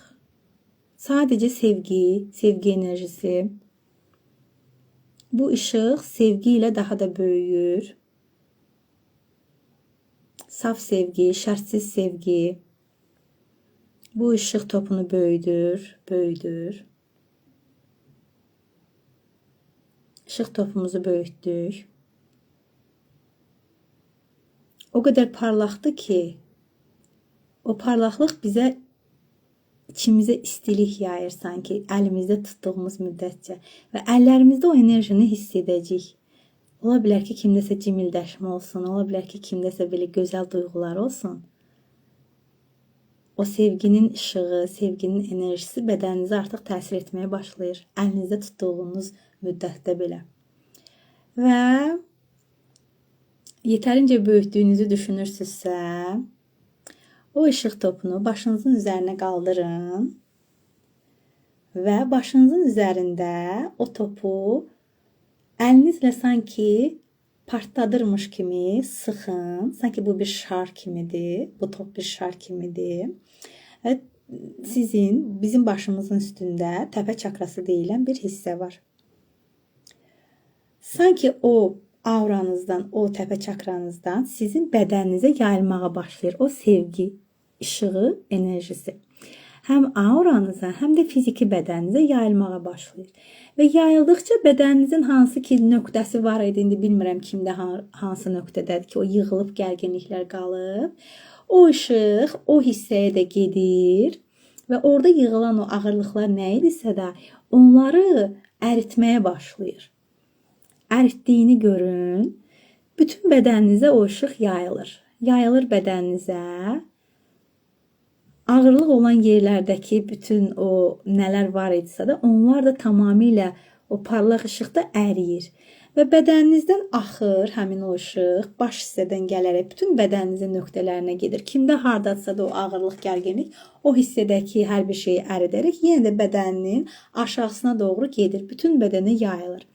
Sadəcə sevgi, sevgi enerjisi. Bu işıq sevgi ilə daha da böyüyür. Saf sevgi, şərtsiz sevgi. Bu işıq topunu böyüdür. İşıq topumuzu böyütdük. O qədər parlaqdır ki, o parlaqlıq bizə içimizə istilik yayır sanki əlimizdə tutduğumuz müddətcə və əllərimizdə o enerjini hiss edəcəyik. Ola bilər ki, kimdəsə cimildəşmə olsun, ola bilər ki, kimdəsə belə gözəl duyğular olsun. O sevginin işığı, sevginin enerjisi bədəninizə artıq təsir etməyə başlayır. Əlinizdə tutduğunuz müddətdə belə. Və yetərincə böyütdüyünüzü düşünürsünüzsə, o işıq topunu başınızın üzərinə qaldırın və başınızın üzərində o topu əlinizlə sanki partladırmış kimi sıxın. Sanki bu bir şar kimidir. Bu top bir şar kimidir. Və bizim başımızın üstündə təpə çakrası deyilən bir hissə var. Sanki o auranızdan, o təpə çakranızdan sizin bədəninizə yayılmağa başlayır. O sevgi, işığı, enerjisi. Həm auranıza, həm də fiziki bədəninizə yayılmağa başlayır. Və yayıldıqca bədəninizin hansı ki nöqtəsi var idi, indi bilmirəm kimdə hansı nöqtədədir ki, o yığılıb gərginliklər qalıb. O işıq o hissəyə də gedir və orada yığılan o ağırlıqlar nə idisə də onları əritməyə başlayır. Əritdiyini görün. Bütün bədəninizə o işıq yayılır. Yayılır bədəninizə. Ağırlıq olan yerlərdəki bütün o nələr var idisə də onlar da tamamilə o parlaq işıqda əriyir. Və bədəninizdən axır həmin o işıq baş hissədən gələrək bütün bədəninizin nöqtələrinə gedir. Kimdə hardadsa da o ağırlıq, gərginlik o hissədəki hər bir şeyi əridərək yenə də bədəninin aşağısına doğru gedir. Bütün bədənə yayılır.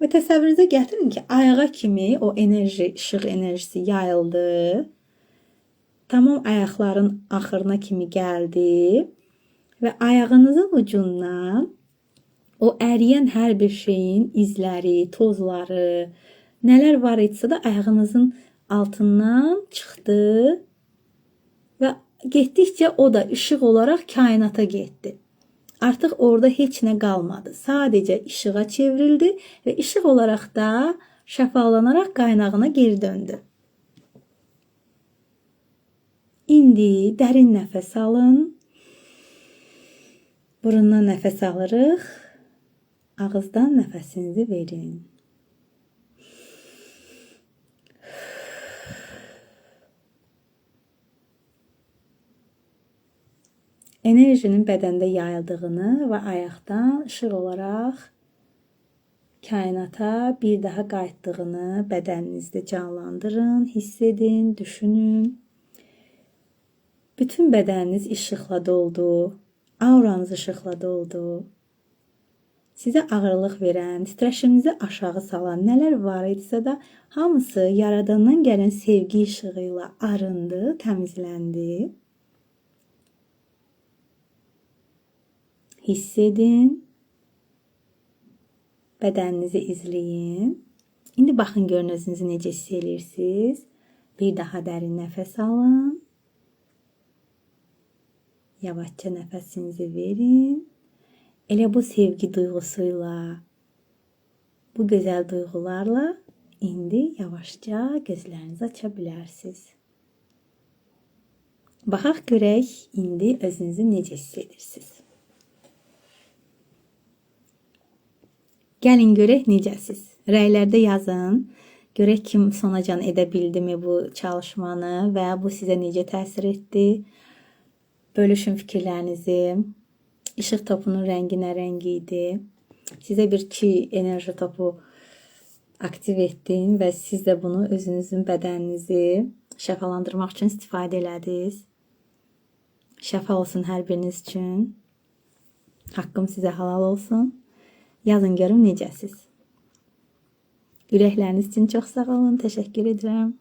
Və təsəvvürünüzə gətirin ki, ayağa kimi o enerji, işıq enerjisi yayıldı. Tamam ayaqların axırına kimi gəldi və ayağınızın ucundan o əriyən hər bir şeyin izləri, tozları, nələr var idisə də ayağınızın altından çıxdı və getdikcə o da işıq olaraq kainata getdi. Artıq orada heç nə qalmadı. Sadəcə işığa çevrildi və işıq olaraq da şəfalanaraq qaynağına geri döndü. İndi dərin nəfəs alın. Burundan nəfəs alırıq. Ağızdan nəfəsinizi verin. Enerjinin bədəndə yayıldığını və ayaqdan işıq olaraq kainata bir daha qayıtdığını bədəninizdə canlandırın, hiss edin, düşünün. Bütün bədəniniz işıqla doldu, auranız işıqla doldu. Sizə ağırlıq verən, titreşiminizi aşağı salan nələr var idisə də hamısı yaradandan gələn sevgi işığı ilə arındı, təmizləndi. Hiss edin. Bədəninizi izləyin. İndi baxın görün özünüzü necə hiss edirsiniz. Bir daha dərin nəfəs alın. Yavaşca nəfəsinizi verin. Elə bu sevgi duyğusuyla, bu gözəl duyğularla indi yavaşca gözlərinizi aça bilərsiniz. Baxaq görək indi özünüzü necə hiss edirsiniz. Gəlin görək necəsiz. Rəylərdə yazın. Görək kim sonacan edə bildimi bu çalışmanı və bu sizə necə təsir etdi? Bölüşün fikirlərinizi. İşıq topunun rəngi nə rəngi idi? Sizə bir ki enerji topu aktiv etdim və siz də bunu özünüzün bədəninizi şəfalandırmaq üçün istifadə elədiniz. Şəfa olsun hər biriniz üçün. Haqqım sizə halal olsun. Yazın görüm necəsiz. Ürəkləriniz üçün çox sağ olun. Təşəkkür edirəm.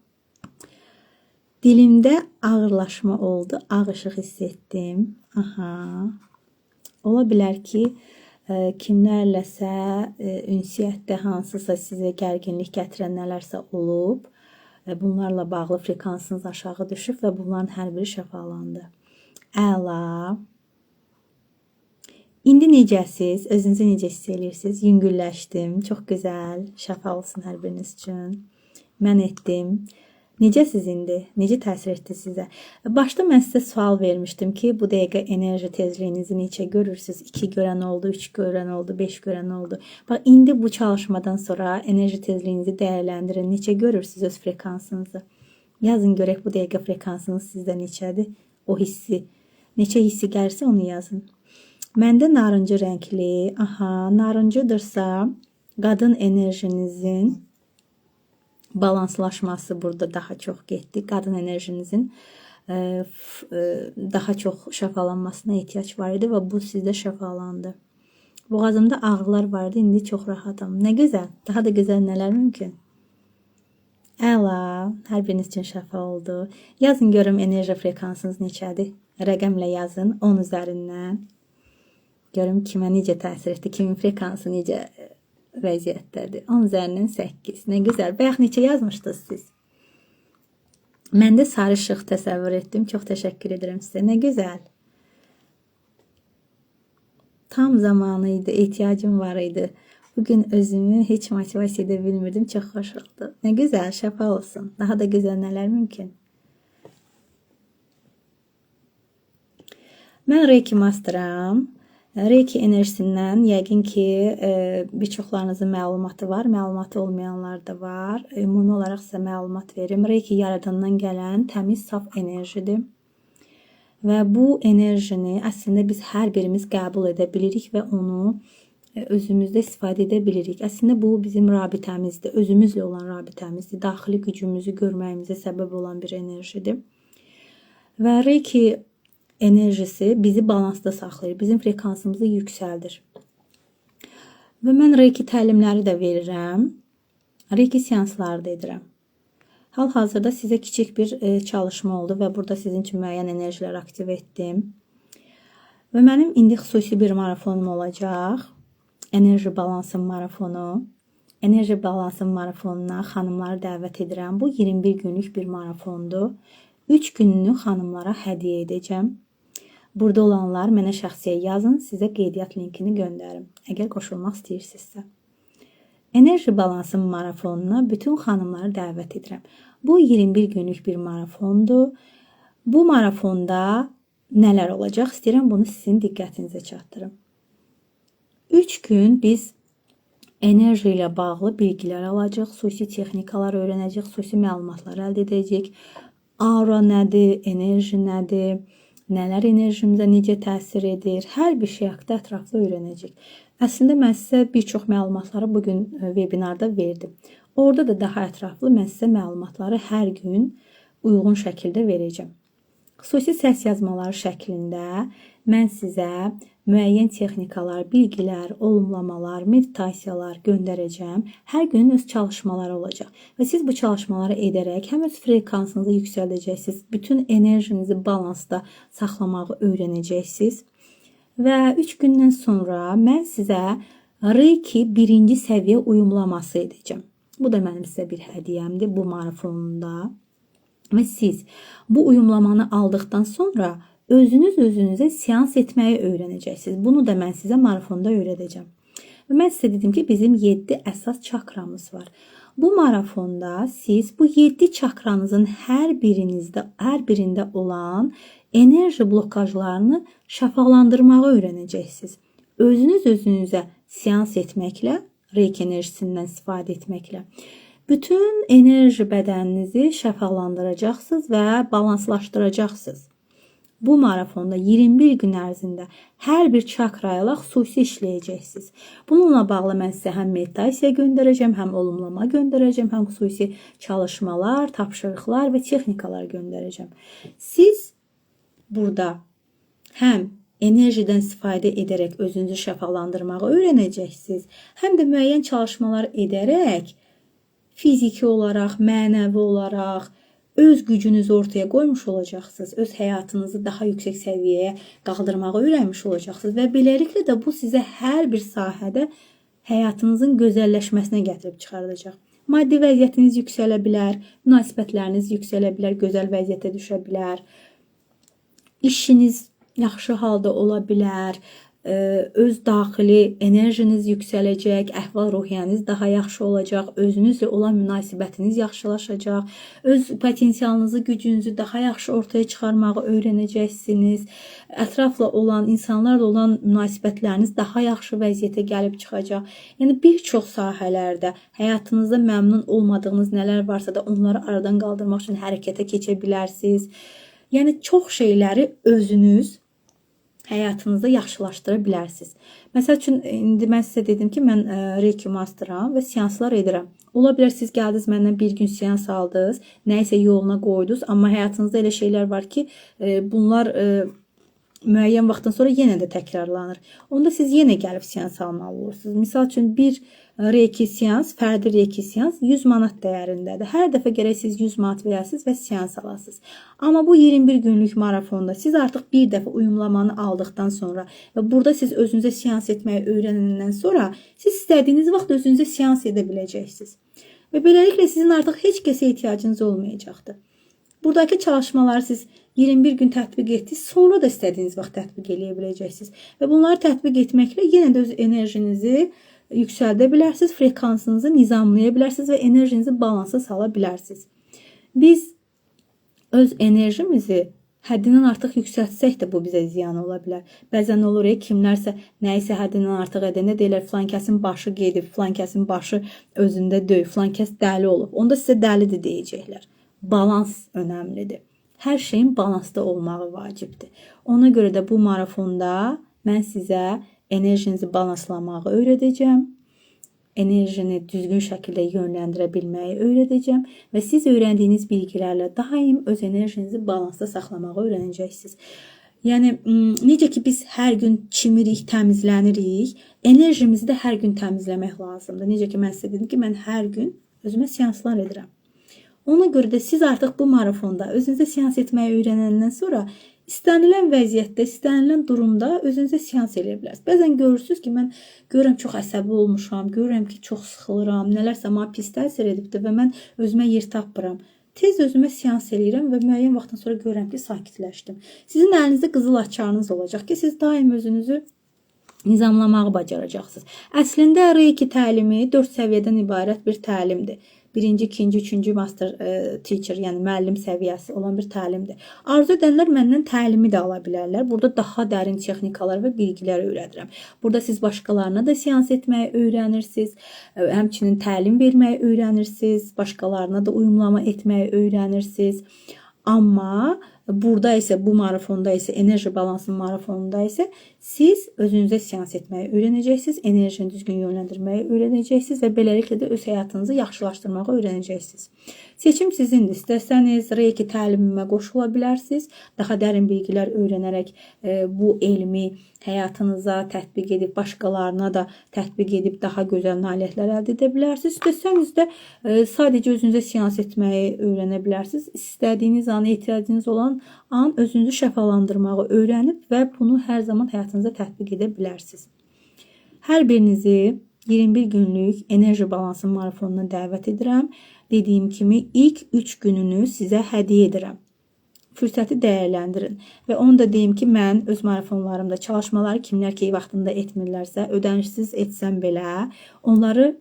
Dilimdə ağırlaşma oldu. Ağ işıq hiss etdim. Aha. Ola bilər ki, kimlərləsə ünsiyyətdə hansısa sizə gərginlik gətirən nələrsə olub. Bunlarla bağlı frekansınız aşağı düşüb və bunların hər biri şəfalandı. Əla. İndi necəsiz? Özünüzü necə hiss edirsiniz? Yüngülləşdim. Çox gözəl. Şəfa olsun hər biriniz üçün. Mən etdim. Necəsiz indi? Necə təsir etdi sizə? Başda mən sizə sual vermişdim ki, bu dəqiqə enerji tezliyinizi neçə görürsünüz? 2 görən oldu, 3 görən oldu, 5 görən oldu. Bax, indi bu çalışmadan sonra enerji tezliyinizi dəyərləndirin. Neçə görürsünüz öz frekansınızı? Yazın görək bu dəqiqə frekansınız sizdə neçədir? O hissi. Neçə hissi gəlirsə onu yazın. Məndə narıncı rəngli, narıncıdırsa qadın enerjinizin balanslaşması burada daha çox getdi. Qadın enerjinizin daha çox şəfalanmasına ehtiyac var idi və bu sizdə şəfalandı. Boğazımda ağrılar vardı, indi çox rahatam. Nə gözəl, daha da gözəl nələr mümkün. Əla, hər biriniz üçün şəfa oldu. Yazın görüm enerji frekansınız neçədir? Rəqəmlə yazın 10 üzərindən. Görüm kimə necə təsir etdi, kimin frekansı necə vəziyyətdədir. 10 üzərindən 8. Nə gözəl. Bayaq neçə yazmışdınız siz? Mən də sarı işıq təsəvvür etdim. Çox təşəkkür edirəm sizə. Nə gözəl. Tam zamanı idi, ehtiyacım var idi. Bugün özümü heç motivasiya edə bilmirdim. Çox xoş oldu. Nə gözəl, şəfa olsun. Daha da gözəl nələr mümkün. Mən Reiki Masteram. Reiki enerjisindən yəqin ki, bir çoxlarınızın məlumatı var, məlumatı olmayanlar da var. Ümumi olaraq sizə məlumat verim. Reiki yaradandan gələn təmiz, saf enerjidir. Və bu enerjini əslində biz hər birimiz qəbul edə bilirik və onu özümüzdə istifadə edə bilirik. Əslində bu bizim rabitəmizdir, özümüzlə olan rabitəmizdir. Daxili gücümüzü görməyimizə səbəb olan bir enerjidir. Və Reiki enerjisi bizi balansda saxlayır, bizim frekansımızı yüksəldir. Və mən Reiki təlimləri də verirəm, Reiki seansları da edirəm. Hal-hazırda sizə kiçik bir çalışma oldu və burada sizin üçün müəyyən enerjilər aktiv etdim. Və mənim indi xüsusi bir marafonum olacaq, enerji balansın marafonu. Enerji balansın marafonuna xanımları dəvət edirəm. Bu 21 günlük bir marafondur. 3 gününü xanımlara hədiyyə edəcəm. Burada olanlar mənə şəxsiyə yazın, sizə qeydiyyat linkini göndərim, əgər qoşulmaq istəyirsinizsə. Enerji balansın marafonuna bütün xanımları dəvət edirəm. Bu 21 günlük bir marafondur. Bu marafonda nələr olacaq? İstəyirəm bunu sizin diqqətinizə çatdırım. 3 gün biz enerji ilə bağlı bilgilər alacaq, xüsusi texnikalar öyrənəcək, xüsusi məlumatlar əldə edəcək. Aura nədir, enerji nədir? Nələr enerjimizə necə təsir edir? Hər bir şey haqqında ətraflı öyrənəcək. Əslində mən sizə bir çox məlumatları bugün webinarda verdim. Orada da daha ətraflı mən sizə məlumatları hər gün uyğun şəkildə verəcəm. Xüsusi səs yazmaları şəklində mən sizə müəyyən texnikalar, bilgilər, olumlamalar, meditasiyalar göndərəcəm. Hər gün öz çalışmaları olacaq. Və siz bu çalışmaları edərək həm öz frekansınızı yüksəldəcəksiniz, bütün enerjinizi balansda saxlamağı öyrənəcəksiniz. Və 3 gündən sonra mən sizə Reiki 1-ci səviyyə uyumlaması edəcəm. Bu da mənim sizə bir hədiyyəmdir bu marafonunda. Və siz bu uyumlamanı aldıqdan sonra özünüz özünüzə seans etməyi öyrənəcəksiniz. Bunu da mən sizə marafonda öyrədəcəm. Və mən sizə dedim ki, bizim 7 əsas çakramız var. Bu marafonda siz bu 7 çakranızın hər birində olan enerji blokajlarını şəfalandırmağı öyrənəcəksiniz. Özünüz özünüzə seans etməklə Reiki enerjisindən istifadə etməklə. Bütün enerji bədəninizi şəfalandıracaqsınız və balanslaşdıracaqsınız. Bu marafonda 21 gün ərzində hər bir çakrayla xüsusi işləyəcəksiniz. Bununla bağlı mən sizə həm meditasiya göndərəcəm, həm olumlama göndərəcəm, həm xüsusi çalışmalar, tapşırıqlar və texnikalar göndərəcəm. Siz burada həm enerjidən istifadə edərək özünüzü şəfalandırmağı öyrənəcəksiniz, həm də müəyyən çalışmalar edərək fiziki olaraq, mənəvi olaraq öz gücünüzü ortaya qoymuş olacaqsınız. Öz həyatınızı daha yüksək səviyyəyə qaldırmağı öyrənmiş olacaqsınız və beləliklə də bu sizə hər bir sahədə həyatınızın gözəlləşməsinə gətirib çıxardacaq. Maddi vəziyyətiniz yüksələ bilər, münasibətləriniz yüksələ bilər, gözəl vəziyyətə düşə bilər. İşiniz yaxşı halda ola bilər, öz daxili enerjiniz yüksələcək, əhval-ruhiyyəniz daha yaxşı olacaq, özünüzlə olan münasibətiniz yaxşılaşacaq, öz potensialınızı, gücünüzü daha yaxşı ortaya çıxarmağı öyrənəcəksiniz, ətrafla olan, insanlarla olan münasibətləriniz daha yaxşı vəziyyətə gəlib çıxacaq. Yəni, bir çox sahələrdə həyatınızda məmnun olmadığınız nələr varsa da onları aradan qaldırmaq üçün hərəkətə keçə bilərsiniz. Yəni, çox şeyləri özünüz həyatınızda yaxşılaşdıra bilərsiniz. Məsəl üçün, indi mən sizə dedim ki, mən Reiki masteram və seanslar edirəm. Ola bilər siz gəldiniz, məndən bir gün seans aldınız, nəyisə yoluna qoydunuz, amma həyatınızda elə şeylər var ki, bunlar müəyyən vaxtdan sonra yenə də təkrarlanır. Onda siz yenə gəlib seans almalı olursunuz. Misal üçün, bir Reiki seans, fərdi Reiki seans 100 manat dəyərindədir. Hər dəfə gərək siz 100 manat verəsiniz və seans alasınız. Amma bu 21 günlük marafonda siz artıq bir dəfə uyumlamanı aldıqdan sonra və burada siz özünüzə seans etməyi öyrənəndən sonra siz istədiyiniz vaxt özünüzə seans edə biləcəksiniz. Və beləliklə sizin artıq heç kəsə ehtiyacınız olmayacaqdır. Buradakı çalışmaları siz 21 gün tətbiq etdiniz, sonra da istədiyiniz vaxt tətbiq edə biləcəksiniz. Və bunları tətbiq etməklə yenə də öz enerjinizi yüksəldə bilərsiniz, frekansınızı nizamlaya bilərsiniz və enerjinizi balansa sala bilərsiniz. Biz öz enerjimizi həddindən artıq yüksəltsək də bu bizə ziyan ola bilər. Bəzən olur kimlərsə nəyisə həddindən artıq edəndə deyirlər, filan kəsin başı gedib, filan kəsin başı özündə döyüb, filan kəs dəli olub. Onda sizə dəlidir deyəcəklər. Balans önəmlidir. Hər şeyin balansda olmağı vacibdir. Ona görə də bu marafonda mən sizə enerjinizi balanslamağı öyrədəcəm. Enerjini düzgün şəkildə yönləndirə bilməyi öyrədəcəm və siz öyrəndiyiniz bilgilərlə daim öz enerjinizi balansda saxlamağı öyrənəcəksiniz. Yəni, necə ki biz hər gün çimirik, təmizlənirik, enerjimizi də hər gün təmizləmək lazımdır. Necə ki mən sizə dedim ki, mən hər gün özümə seanslar edirəm. Ona görə də siz artıq bu marafonda özünüzə seans etməyi öyrənəndən sonra istənilən vəziyyətdə, istənilən durumda özünüzə seans eləyə bilərsiniz. Bəzən görürsünüz ki, mən görürəm çox əsəbi olmuşam, görürəm ki, çox sıxılıram, nələrsə mənə pis təsir edibdir və mən özümə yer tapmıram. Tez özümə seans eləyirəm və müəyyən vaxtdan sonra görürəm ki, sakitləşdim. Sizin əlinizdə qızıl açarınız olacaq ki, siz daim özünüzü nizamlamağı bacaracaqsınız. Əslində Reiki təlimi 4 səviyyədən ibarət bir təlimdir. Birinci, ikinci, üçüncü master teacher, yəni müəllim səviyyəsi olan bir təlimdir. Arzu edənlər məndən təlimi də ala bilərlər. Burada daha dərin texnikalar və bilgilər öyrədirəm. Burada siz başqalarına da seans etməyi öyrənirsiniz. Həmçinin təlim verməyi öyrənirsiniz. Başqalarına da uyumlama etməyi öyrənirsiniz. Amma burada isə, bu marafonda isə, enerji balansının marafonunda isə siz özünüzə seans etməyi öyrənəcəksiniz, enerjini düzgün yönləndirməyi öyrənəcəksiniz və beləliklə də öz həyatınızı yaxşılaşdırmağı öyrənəcəksiniz. Seçim sizindir. İstəsəniz Reiki təlimimə qoşula bilərsiniz. Daha dərin bilgilər öyrənərək bu elmi həyatınıza tətbiq edib, başqalarına da tətbiq edib daha gözəl nailiyyətlər əldə edə bilərsiniz. İstəsəniz də sadəcə özünüzə seans etməyi öyrənə bilərsiniz. İstədiyiniz an, ehtiyacınız olan an özünüzü şəfalandırmağı öyrənib və bunu hər zaman həyatınıza tətbiq edə bilərsiniz. Hər birinizi 21 günlük enerji balansı marafonuna dəvət edirəm. Dediyim kimi ilk 3 gününü sizə hədiyyə edirəm. Fürsəti dəyərləndirin. Və onu da deyim ki, mən öz marafonlarımda çalışmaları kimlər ki vaxtında etmirlərsə, ödənişsiz etsəm belə, onları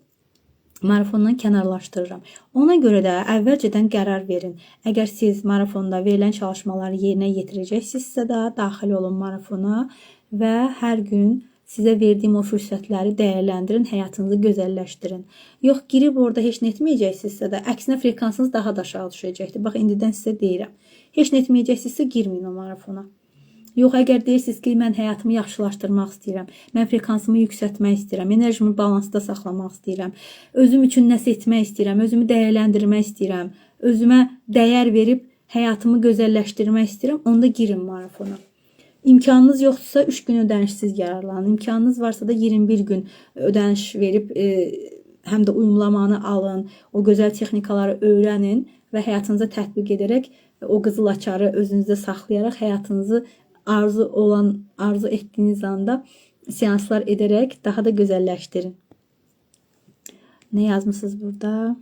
marafondan kənarlaşdırıram. Ona görə də əvvəlcədən qərar verin. Əgər siz marafonda verilən çalışmaları yerinə yetirəcəksinizsə də daxil olun marafona və hər gün Sizə verdiyim o fürsətləri dəyərləndirin, həyatınızı gözəlləşdirin. Yox, girib orada heç nə etməyəcəksinizsə də, əksinə frekansınız daha da aşağı düşəcəkdir. Bax, indidən sizə deyirəm. Heç nə etməyəcəksinizsə girməyin o marafona. Yox, əgər deyirsiniz ki, mən həyatımı yaxşılaşdırmaq istəyirəm, mən frekansımı yüksəltmək istəyirəm, enerjimi balansda saxlamaq istəyirəm, özüm üçün nəsə etmək istəyirəm, özümü dəyərləndirmək istəyirəm, özümə dəyər verib həyatımı gözəlləşdirmək istəyirəm, onda girin marafona. İmkanınız yoxdursa 3 gün ödənişsiz yararlanın. İmkanınız varsa da 21 gün ödəniş verib həm də uyumlamanı alın, o gözəl texnikaları öyrənin və həyatınıza tətbiq edərək o qızıl açarı özünüzdə saxlayaraq həyatınızı arzu etdiyiniz anda seanslar edərək daha da gözəlləşdirin. Nə yazmışsınız burada?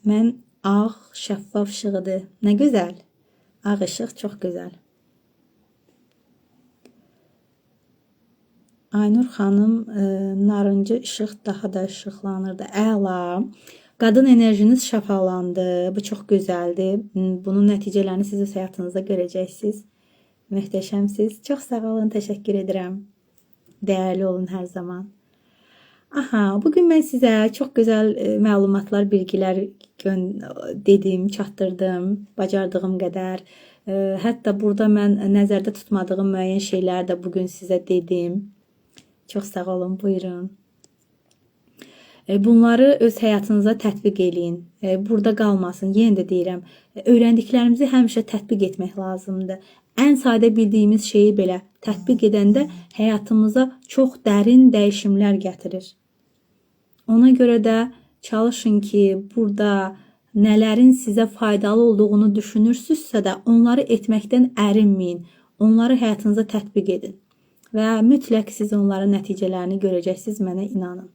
Mən ağ şəffaf işığıdır. Nə gözəl. Ağ işıq çox gözəl. Aynur xanım, narıncı işıq daha da işıqlanırdı. Əla. Qadın enerjiniz şəfalandı. Bu çox gözəldir. Bunun nəticələrini siz öz həyatınızda görəcəksiniz. Möhtəşəmsiz. Çox sağ olun. Təşəkkür edirəm. Dəyərli olun hər zaman. Aha, bugün mən sizə çox gözəl məlumatlar, bilgilər dedim, çatdırdım, bacardığım qədər. Hətta burada mən nəzərdə tutmadığım müəyyən şeylər də bugün sizə dedim. Çox sağ olun, buyurun. Bunları öz həyatınıza tətbiq eləyin. Burada qalmasın. Yenə də deyirəm, öyrəndiklərimizi həmişə tətbiq etmək lazımdır. Ən sadə bildiyimiz şeyi belə tətbiq edəndə həyatımıza çox dərin dəyişimlər gətirir. Ona görə də çalışın ki, burada nələrin sizə faydalı olduğunu düşünürsünüzsə də onları etməkdən ərinməyin. Onları həyatınıza tətbiq edin. Və mütləq siz onların nəticələrini görəcəksiniz, mənə inanın.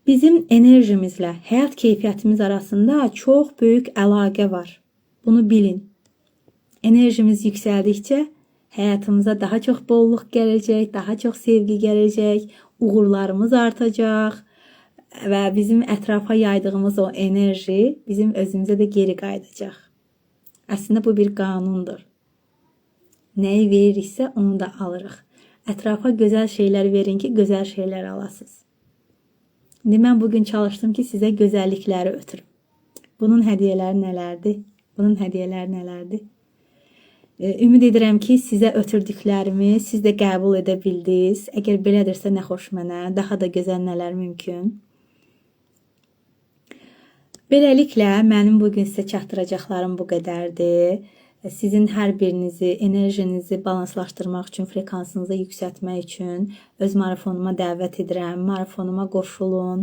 Bizim enerjimizlə həyat keyfiyyətimiz arasında çox böyük əlaqə var. Bunu bilin. Enerjimiz yüksəldikcə həyatımıza daha çox bolluq gələcək, daha çox sevgi gələcək, uğurlarımız artacaq və bizim ətrafa yaydığımız o enerji bizim özümüzə də geri qayıdacaq. Əslində bu bir qanundur. Nəyi veririksə onu da alırıq. Ətrafa gözəl şeylər verin ki, gözəl şeylər alasınız. İndi mən bugün çalışdım ki, sizə gözəllikləri ötürüm. Bunun hədiyyələri nələrdir? Bunun hədiyyələri nələrdir? Ümid edirəm ki, sizə ötürdüklərimi siz də qəbul edə bildiniz. Əgər belədirsə, nə xoş mənə. Daha da gözəl nələr mümkün. Beləliklə, mənim bugün sizə çatdıracaqlarım bu qədərdir. Sizin hər birinizi, enerjinizi balanslaşdırmaq üçün, frekansınızı yüksəltmək üçün öz marafonuma dəvət edirəm. Marafonuma qoşulun,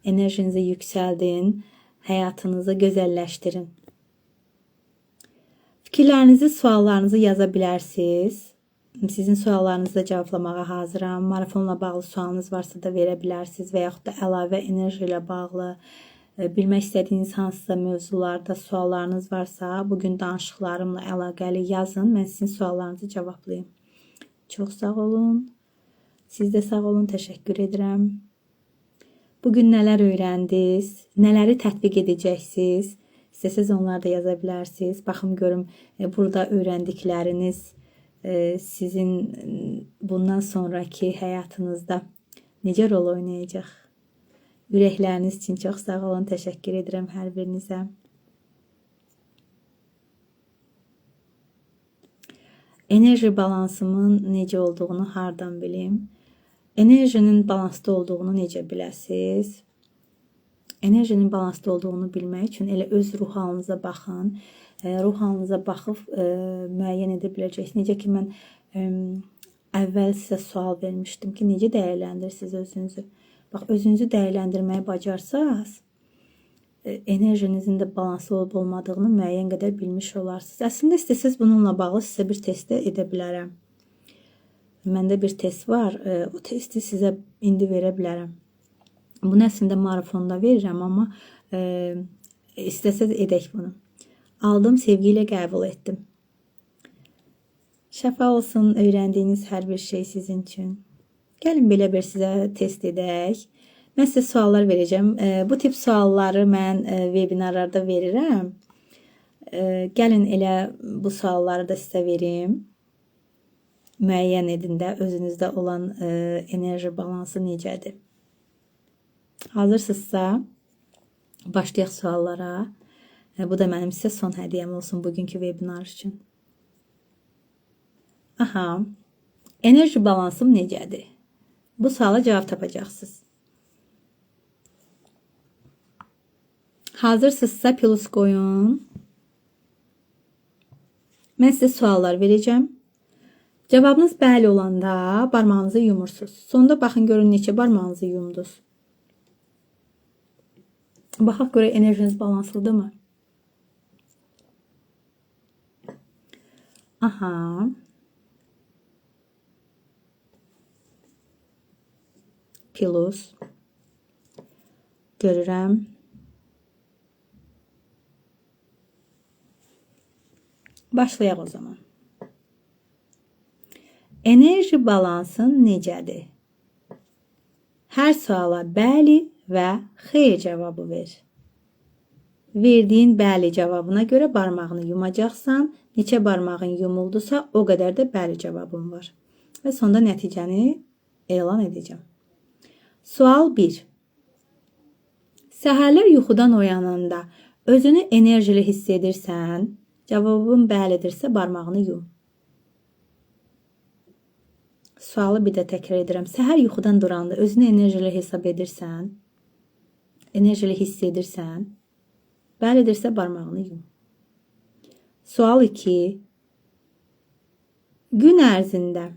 enerjinizi yüksəldin, həyatınızı gözəlləşdirin. Fikirlərinizi, suallarınızı yaza bilərsiniz. Sizin suallarınızı da cevablamağa hazıram. Marafonla bağlı sualınız varsa da verə bilərsiniz və yaxud da əlavə enerji ilə bağlı bilmək istədiyiniz hansısa mövzularda suallarınız varsa, bugün danışıqlarımla əlaqəli yazın. Mən sizin suallarınızı cavablayayım. Çox sağ olun. Siz də sağ olun. Təşəkkür edirəm. Bugün nələr öyrəndiniz? Nələri tətbiq edəcəksiniz? İstəsəz onları da yaza bilərsiniz. Baxım görüm burada öyrəndikləriniz sizin bundan sonraki həyatınızda necə rol oynayacaq? Ürəkləriniz üçün çox sağ olun. Təşəkkür edirəm hər birinizə. Enerji balansımın necə olduğunu hardan bilim? Enerjinin balansda olduğunu necə biləsiniz? Enerjinin balansda olduğunu bilmək üçün elə öz ruh halınıza baxın. Ruh halınıza baxıb müəyyən edə biləcəksiniz. Necə ki, mən əvvəl sizə sual vermişdim ki, necə dəyərləndirirsiniz özünüzü? Bax, özünüzü dəyərləndirməyi bacarsaz, enerjinizin də balanslı olub olmadığını müəyyən qədər bilmiş olarsınız. Əslində istəsəz bununla bağlı sizə bir test də edə bilərəm. Məndə bir test var, o testi sizə indi verə bilərəm. Bunu əslində marafonda verirəm, amma istəsəz edək bunu. Aldım, sevgi ilə qəbul etdim. Şəfa olsun öyrəndiyiniz hər bir şey sizin üçün. Gəlin belə bir sizə test edək. Mən sizə suallar verəcəm. Bu tip sualları mən webinarlarda verirəm. Gəlin elə bu sualları da sizə verim. müəyyən edin də özünüzdə olan enerji balansı necədir. Hazırsınızsa başlayaq suallara. Bu da mənim sizə son hədiyyəm olsun bugünkü webinar üçün. Aha, enerji balansım necədir? Bu suala cavab tapacaqsınız. Hazırsınızsa plus qoyun. Mən sizə suallar verəcəm. Cavabınız bəli olanda barmağınızı yumursunuz. Sonda baxın görün neçə barmağınızı yumdunuz. Baxaq görə enerjiniz balanslıdırmı? Aha. Plus. Görürəm. Başlayaq o zaman. Enerji balansın necədir? Hər suala bəli və xeyr cavabı ver. Verdiyin bəli cavabına görə barmağını yumacaqsan. Neçə barmağın yumuldusa o qədər də bəli cavabın var. Və sonda nəticəni elan edəcəm. Sual 1. Səhərlər yuxudan oyananda özünü enerjili hiss edirsən? Cavabın bəlidirsə barmağını yum. Sualı bir də təkrar edirəm. Səhər yuxudan duranda özünü enerjili hesab edirsən? Enerjili hiss edirsən? Bəlidirsə barmağını yum. Sual 2. Gün ərzində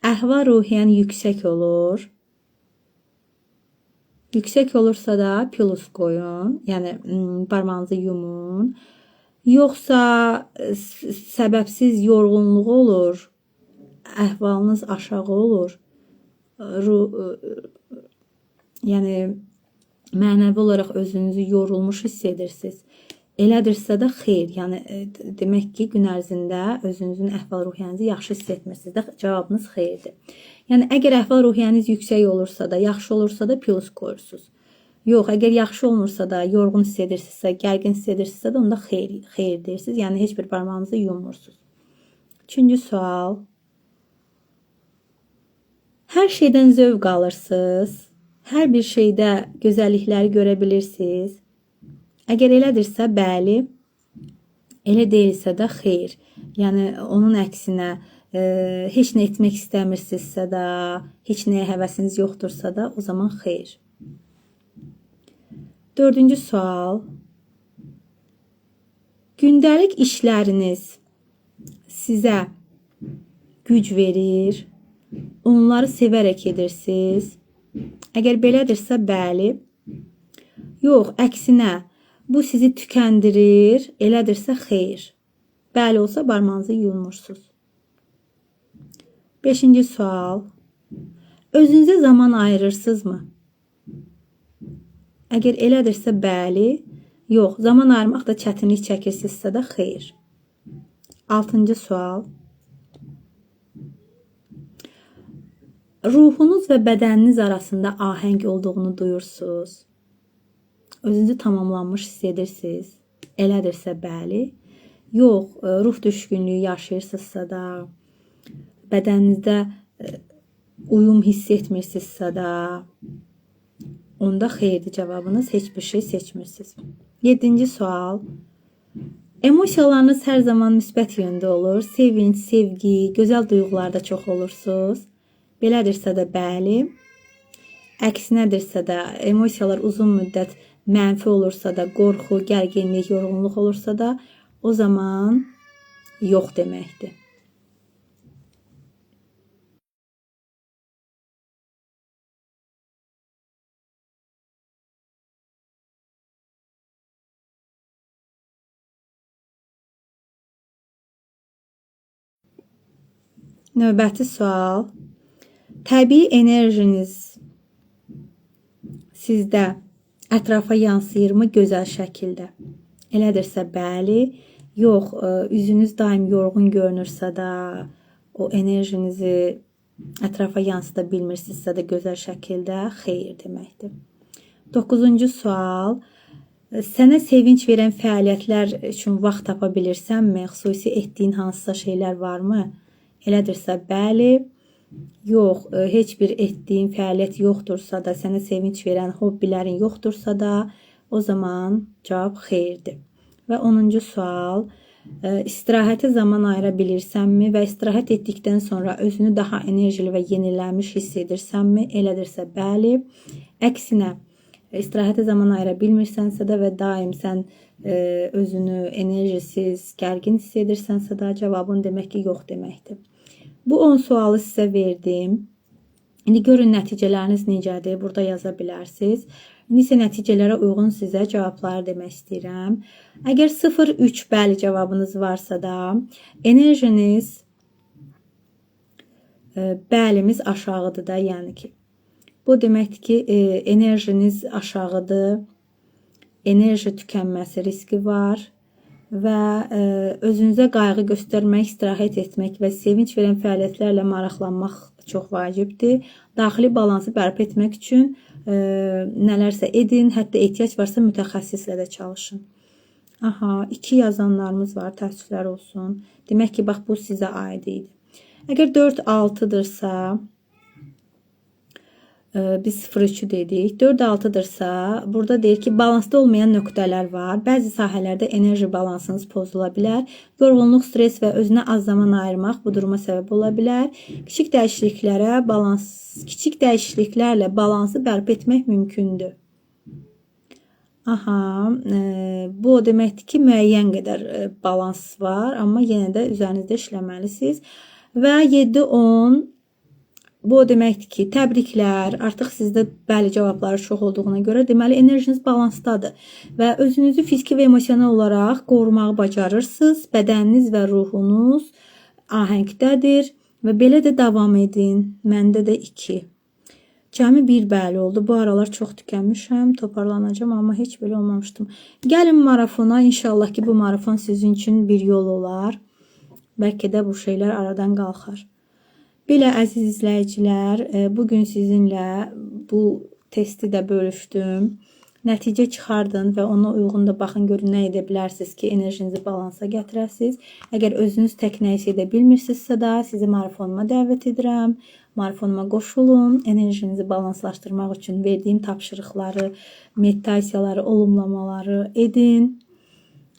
əhval-ruhiyyən yüksək olur. Yüksək olursa da plus qoyun. Yəni barmağınızı yumun. Yoxsa səbəbsiz yorğunluq olur. Əhvalınız aşağı olur. Yəni mənəvi olaraq özünüzü yorulmuş hiss edirsiniz. Elədirsə də xeyr. Yəni demək ki, gün ərzində özünüzün əhval-ruhiyyənizi yaxşı hiss etmirsiniz də cavabınız xeyirdir. Yəni əgər əhval-ruhiyyəniz yüksək olursa da, yaxşı olursa da plus qoyursunuz. Yox, əgər yaxşı olmursa da, yorğun hiss edirsinizsə, gərgin hiss edirsinizsə də onda xeyir deyirsiniz. Yəni heç bir barmağınızı yummursunuz. 3-cü sual. Hər şeydən zövq alırsınız. Hər bir şeydə gözəllikləri görə bilirsiniz. Əgər elədirsə bəli, elə deyilsə də xeyr. Yəni onun əksinə heç nə etmək istəmirsinizsə də, heç nəyə həvəsiniz yoxdursa da o zaman xeyr. 4-cü sual. Gündəlik işləriniz sizə güc verir. Onları sevərək edirsiniz. Əgər belədirsə bəli. Yox, əksinə bu sizi tükəndirir. Elədirsə xeyr. Bəli olsa barmağınızı yumursunuz. 5-ci sual. Özünüzə zaman ayırırsınızmı? Əgər elədirsə bəli, yox, zaman ayırmaqda çətinlik çəkirsinizsə də xeyr. 6-cı sual. Ruhunuz və bədəniniz arasında ahəng olduğunu duyursunuz. Özünüzü tamamlanmış hiss edirsiniz. Elədirsə bəli. Yox, ruh düşkünlüyü yaşayırsınızsa da, bədəninizdə uyum hiss etmirsinizsə da, onda xeyirdir cavabınız. Heç bir şey seçmirsiniz. 7-ci sual. Emosiyalarınız hər zaman müsbət yöndə olur. Sevinç, sevgi, gözəl duyğularda çox olursunuz. Belədirsə də bəli. Əksinədirsə də emosiyalar uzun müddət mənfi olursa da, qorxu, gərginlik, yorğunluq olursa da o zaman yox deməkdir. Növbəti sual. Təbii enerjiniz sizdə ətrafa yansıyırmı gözəl şəkildə? Elədirsə bəli. Yox, üzünüz daim yorğun görünürsə də, o enerjinizi ətrafa yansıda bilmirsinizsə də gözəl şəkildə xeyir deməkdir. 9-cu sual. Sənə sevinç verən fəaliyyətlər üçün vaxt tapa bilirsənmi? Xüsusi etdiyin hansısa şeylər varmı? Elədirsə bəli, yox, heç bir etdiyin fəaliyyət yoxdursa da, sənə sevinç verən hobbilərin yoxdursa da, o zaman cavab xeyirdir. Və 10-cu sual, istirahətə zaman ayıra bilirsənmi və istirahət etdikdən sonra özünü daha enerjili və yenilənmiş hiss edirsənmi? Elədirsə bəli. Əksinə, istirahətə zaman ayıra bilmirsənsə də və daim sən özünü enerjisiz, gərgin hiss edirsənsə də, cavabın demək ki, yox deməkdir. Bu 10 sualı sizə verdim. İndi görün nəticələriniz necədir, burada yaza bilərsiniz. İndi isə nəticələrə uyğun sizə cavabları demək istəyirəm. Əgər 0-3 bəli cavabınız varsa da, enerjiniz bəlimiz aşağıdır da, yəni ki. Bu deməkdir ki, enerjiniz aşağıdır, enerji tükənməsi riski var və özünüzə qayğı göstərmək, istirahət etmək və sevinç verən fəaliyyətlərlə maraqlanmaq çox vacibdir. Daxili balansı bərpa etmək üçün nələrsə edin, hətta ehtiyac varsa mütəxəssislə də çalışın. Aha, 2 yazanlarımız var, təəssüflər olsun. Demək ki, bax bu sizə aid idi. Əgər 4-6-dırsa, biz 0-3-ü dedik. 4-6-dırsa, burada deyir ki, balansda olmayan nöqtələr var. Bəzi sahələrdə enerji balansınız pozula bilər. Yorğunluq, stres və özünə az zaman ayırmaq bu duruma səbəb ola bilər. Kiçik dəyişikliklərlə balansı bərpa etmək mümkündür. Aha, bu o deməkdir ki, müəyyən qədər balans var, amma yenə də üzərinizdə işləməlisiniz. Və 7-10, bu o deməkdir ki, təbriklər, artıq sizdə bəli cavabları çox olduğuna görə deməli enerjiniz balansdadır və özünüzü fiziki və emosional olaraq qorumağı bacarırsınız. Bədəniniz və ruhunuz ahəngdədir və belə də davam edin. Məndə də 2. Cəmi 1 bəli oldu. Bu aralar çox tükənmişəm, toparlanacağım, amma heç belə olmamışdım. Gəlin marafona, inşallah ki bu marafon sizin üçün bir yol olar. Bəlkə də bu şeylər aradan qalxar. Belə əziz izləyicilər, bugün sizinlə bu testi də bölüşdüm. Nəticə çıxardın və ona uyğun da baxın, görün nə edə bilərsiniz ki, enerjinizi balansa gətirəsiniz. Əgər özünüz tək nəyisə edə bilmirsinizsə də, sizi marafonuma dəvət edirəm. Marafonuma qoşulun, enerjinizi balanslaşdırmaq üçün verdiyim tapşırıqları, meditasiyaları, olumlamaları edin.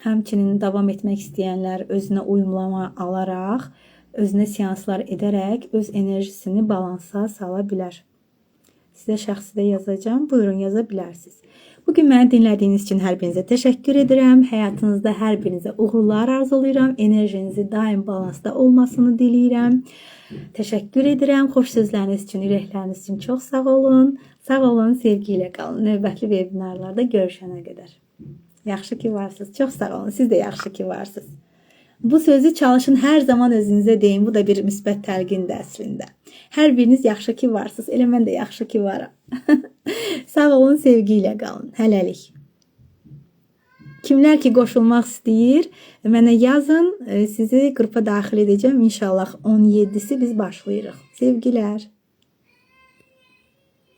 Həmçinin davam etmək istəyənlər özünə uyumlama alaraq, özünə seanslar edərək öz enerjisini balansa sala bilər. Sizə şəxsi də yazacağım. Buyurun, yaza bilərsiniz. Bugün məni dinlədiyiniz üçün hər birinizə təşəkkür edirəm. Həyatınızda hər birinizə uğurlar arzulayıram. Enerjinizi daim balansda olmasını diləyirəm. Təşəkkür edirəm. Xoş sözləriniz üçün, ürəkləriniz üçün çox sağ olun. Sağ olun, sevgi ilə qalın. Növbətli vebinarlarda görüşənə qədər. Yaxşı ki varsınız. Çox sağ olun. Siz də yaxşı ki varsınız. Bu sözü çalışın, hər zaman özünüzə deyin. Bu da bir müsbət təlqindir əslində. Hər biriniz yaxşı ki varsınız. Elə mən də yaxşı ki varam. Sağ olun, sevgi ilə qalın. Hələlik. Kimlər ki qoşulmaq istəyir, mənə yazın. Sizi qrupa daxil edəcəm. İnşallah 17-si biz başlayırıq. Sevgilər.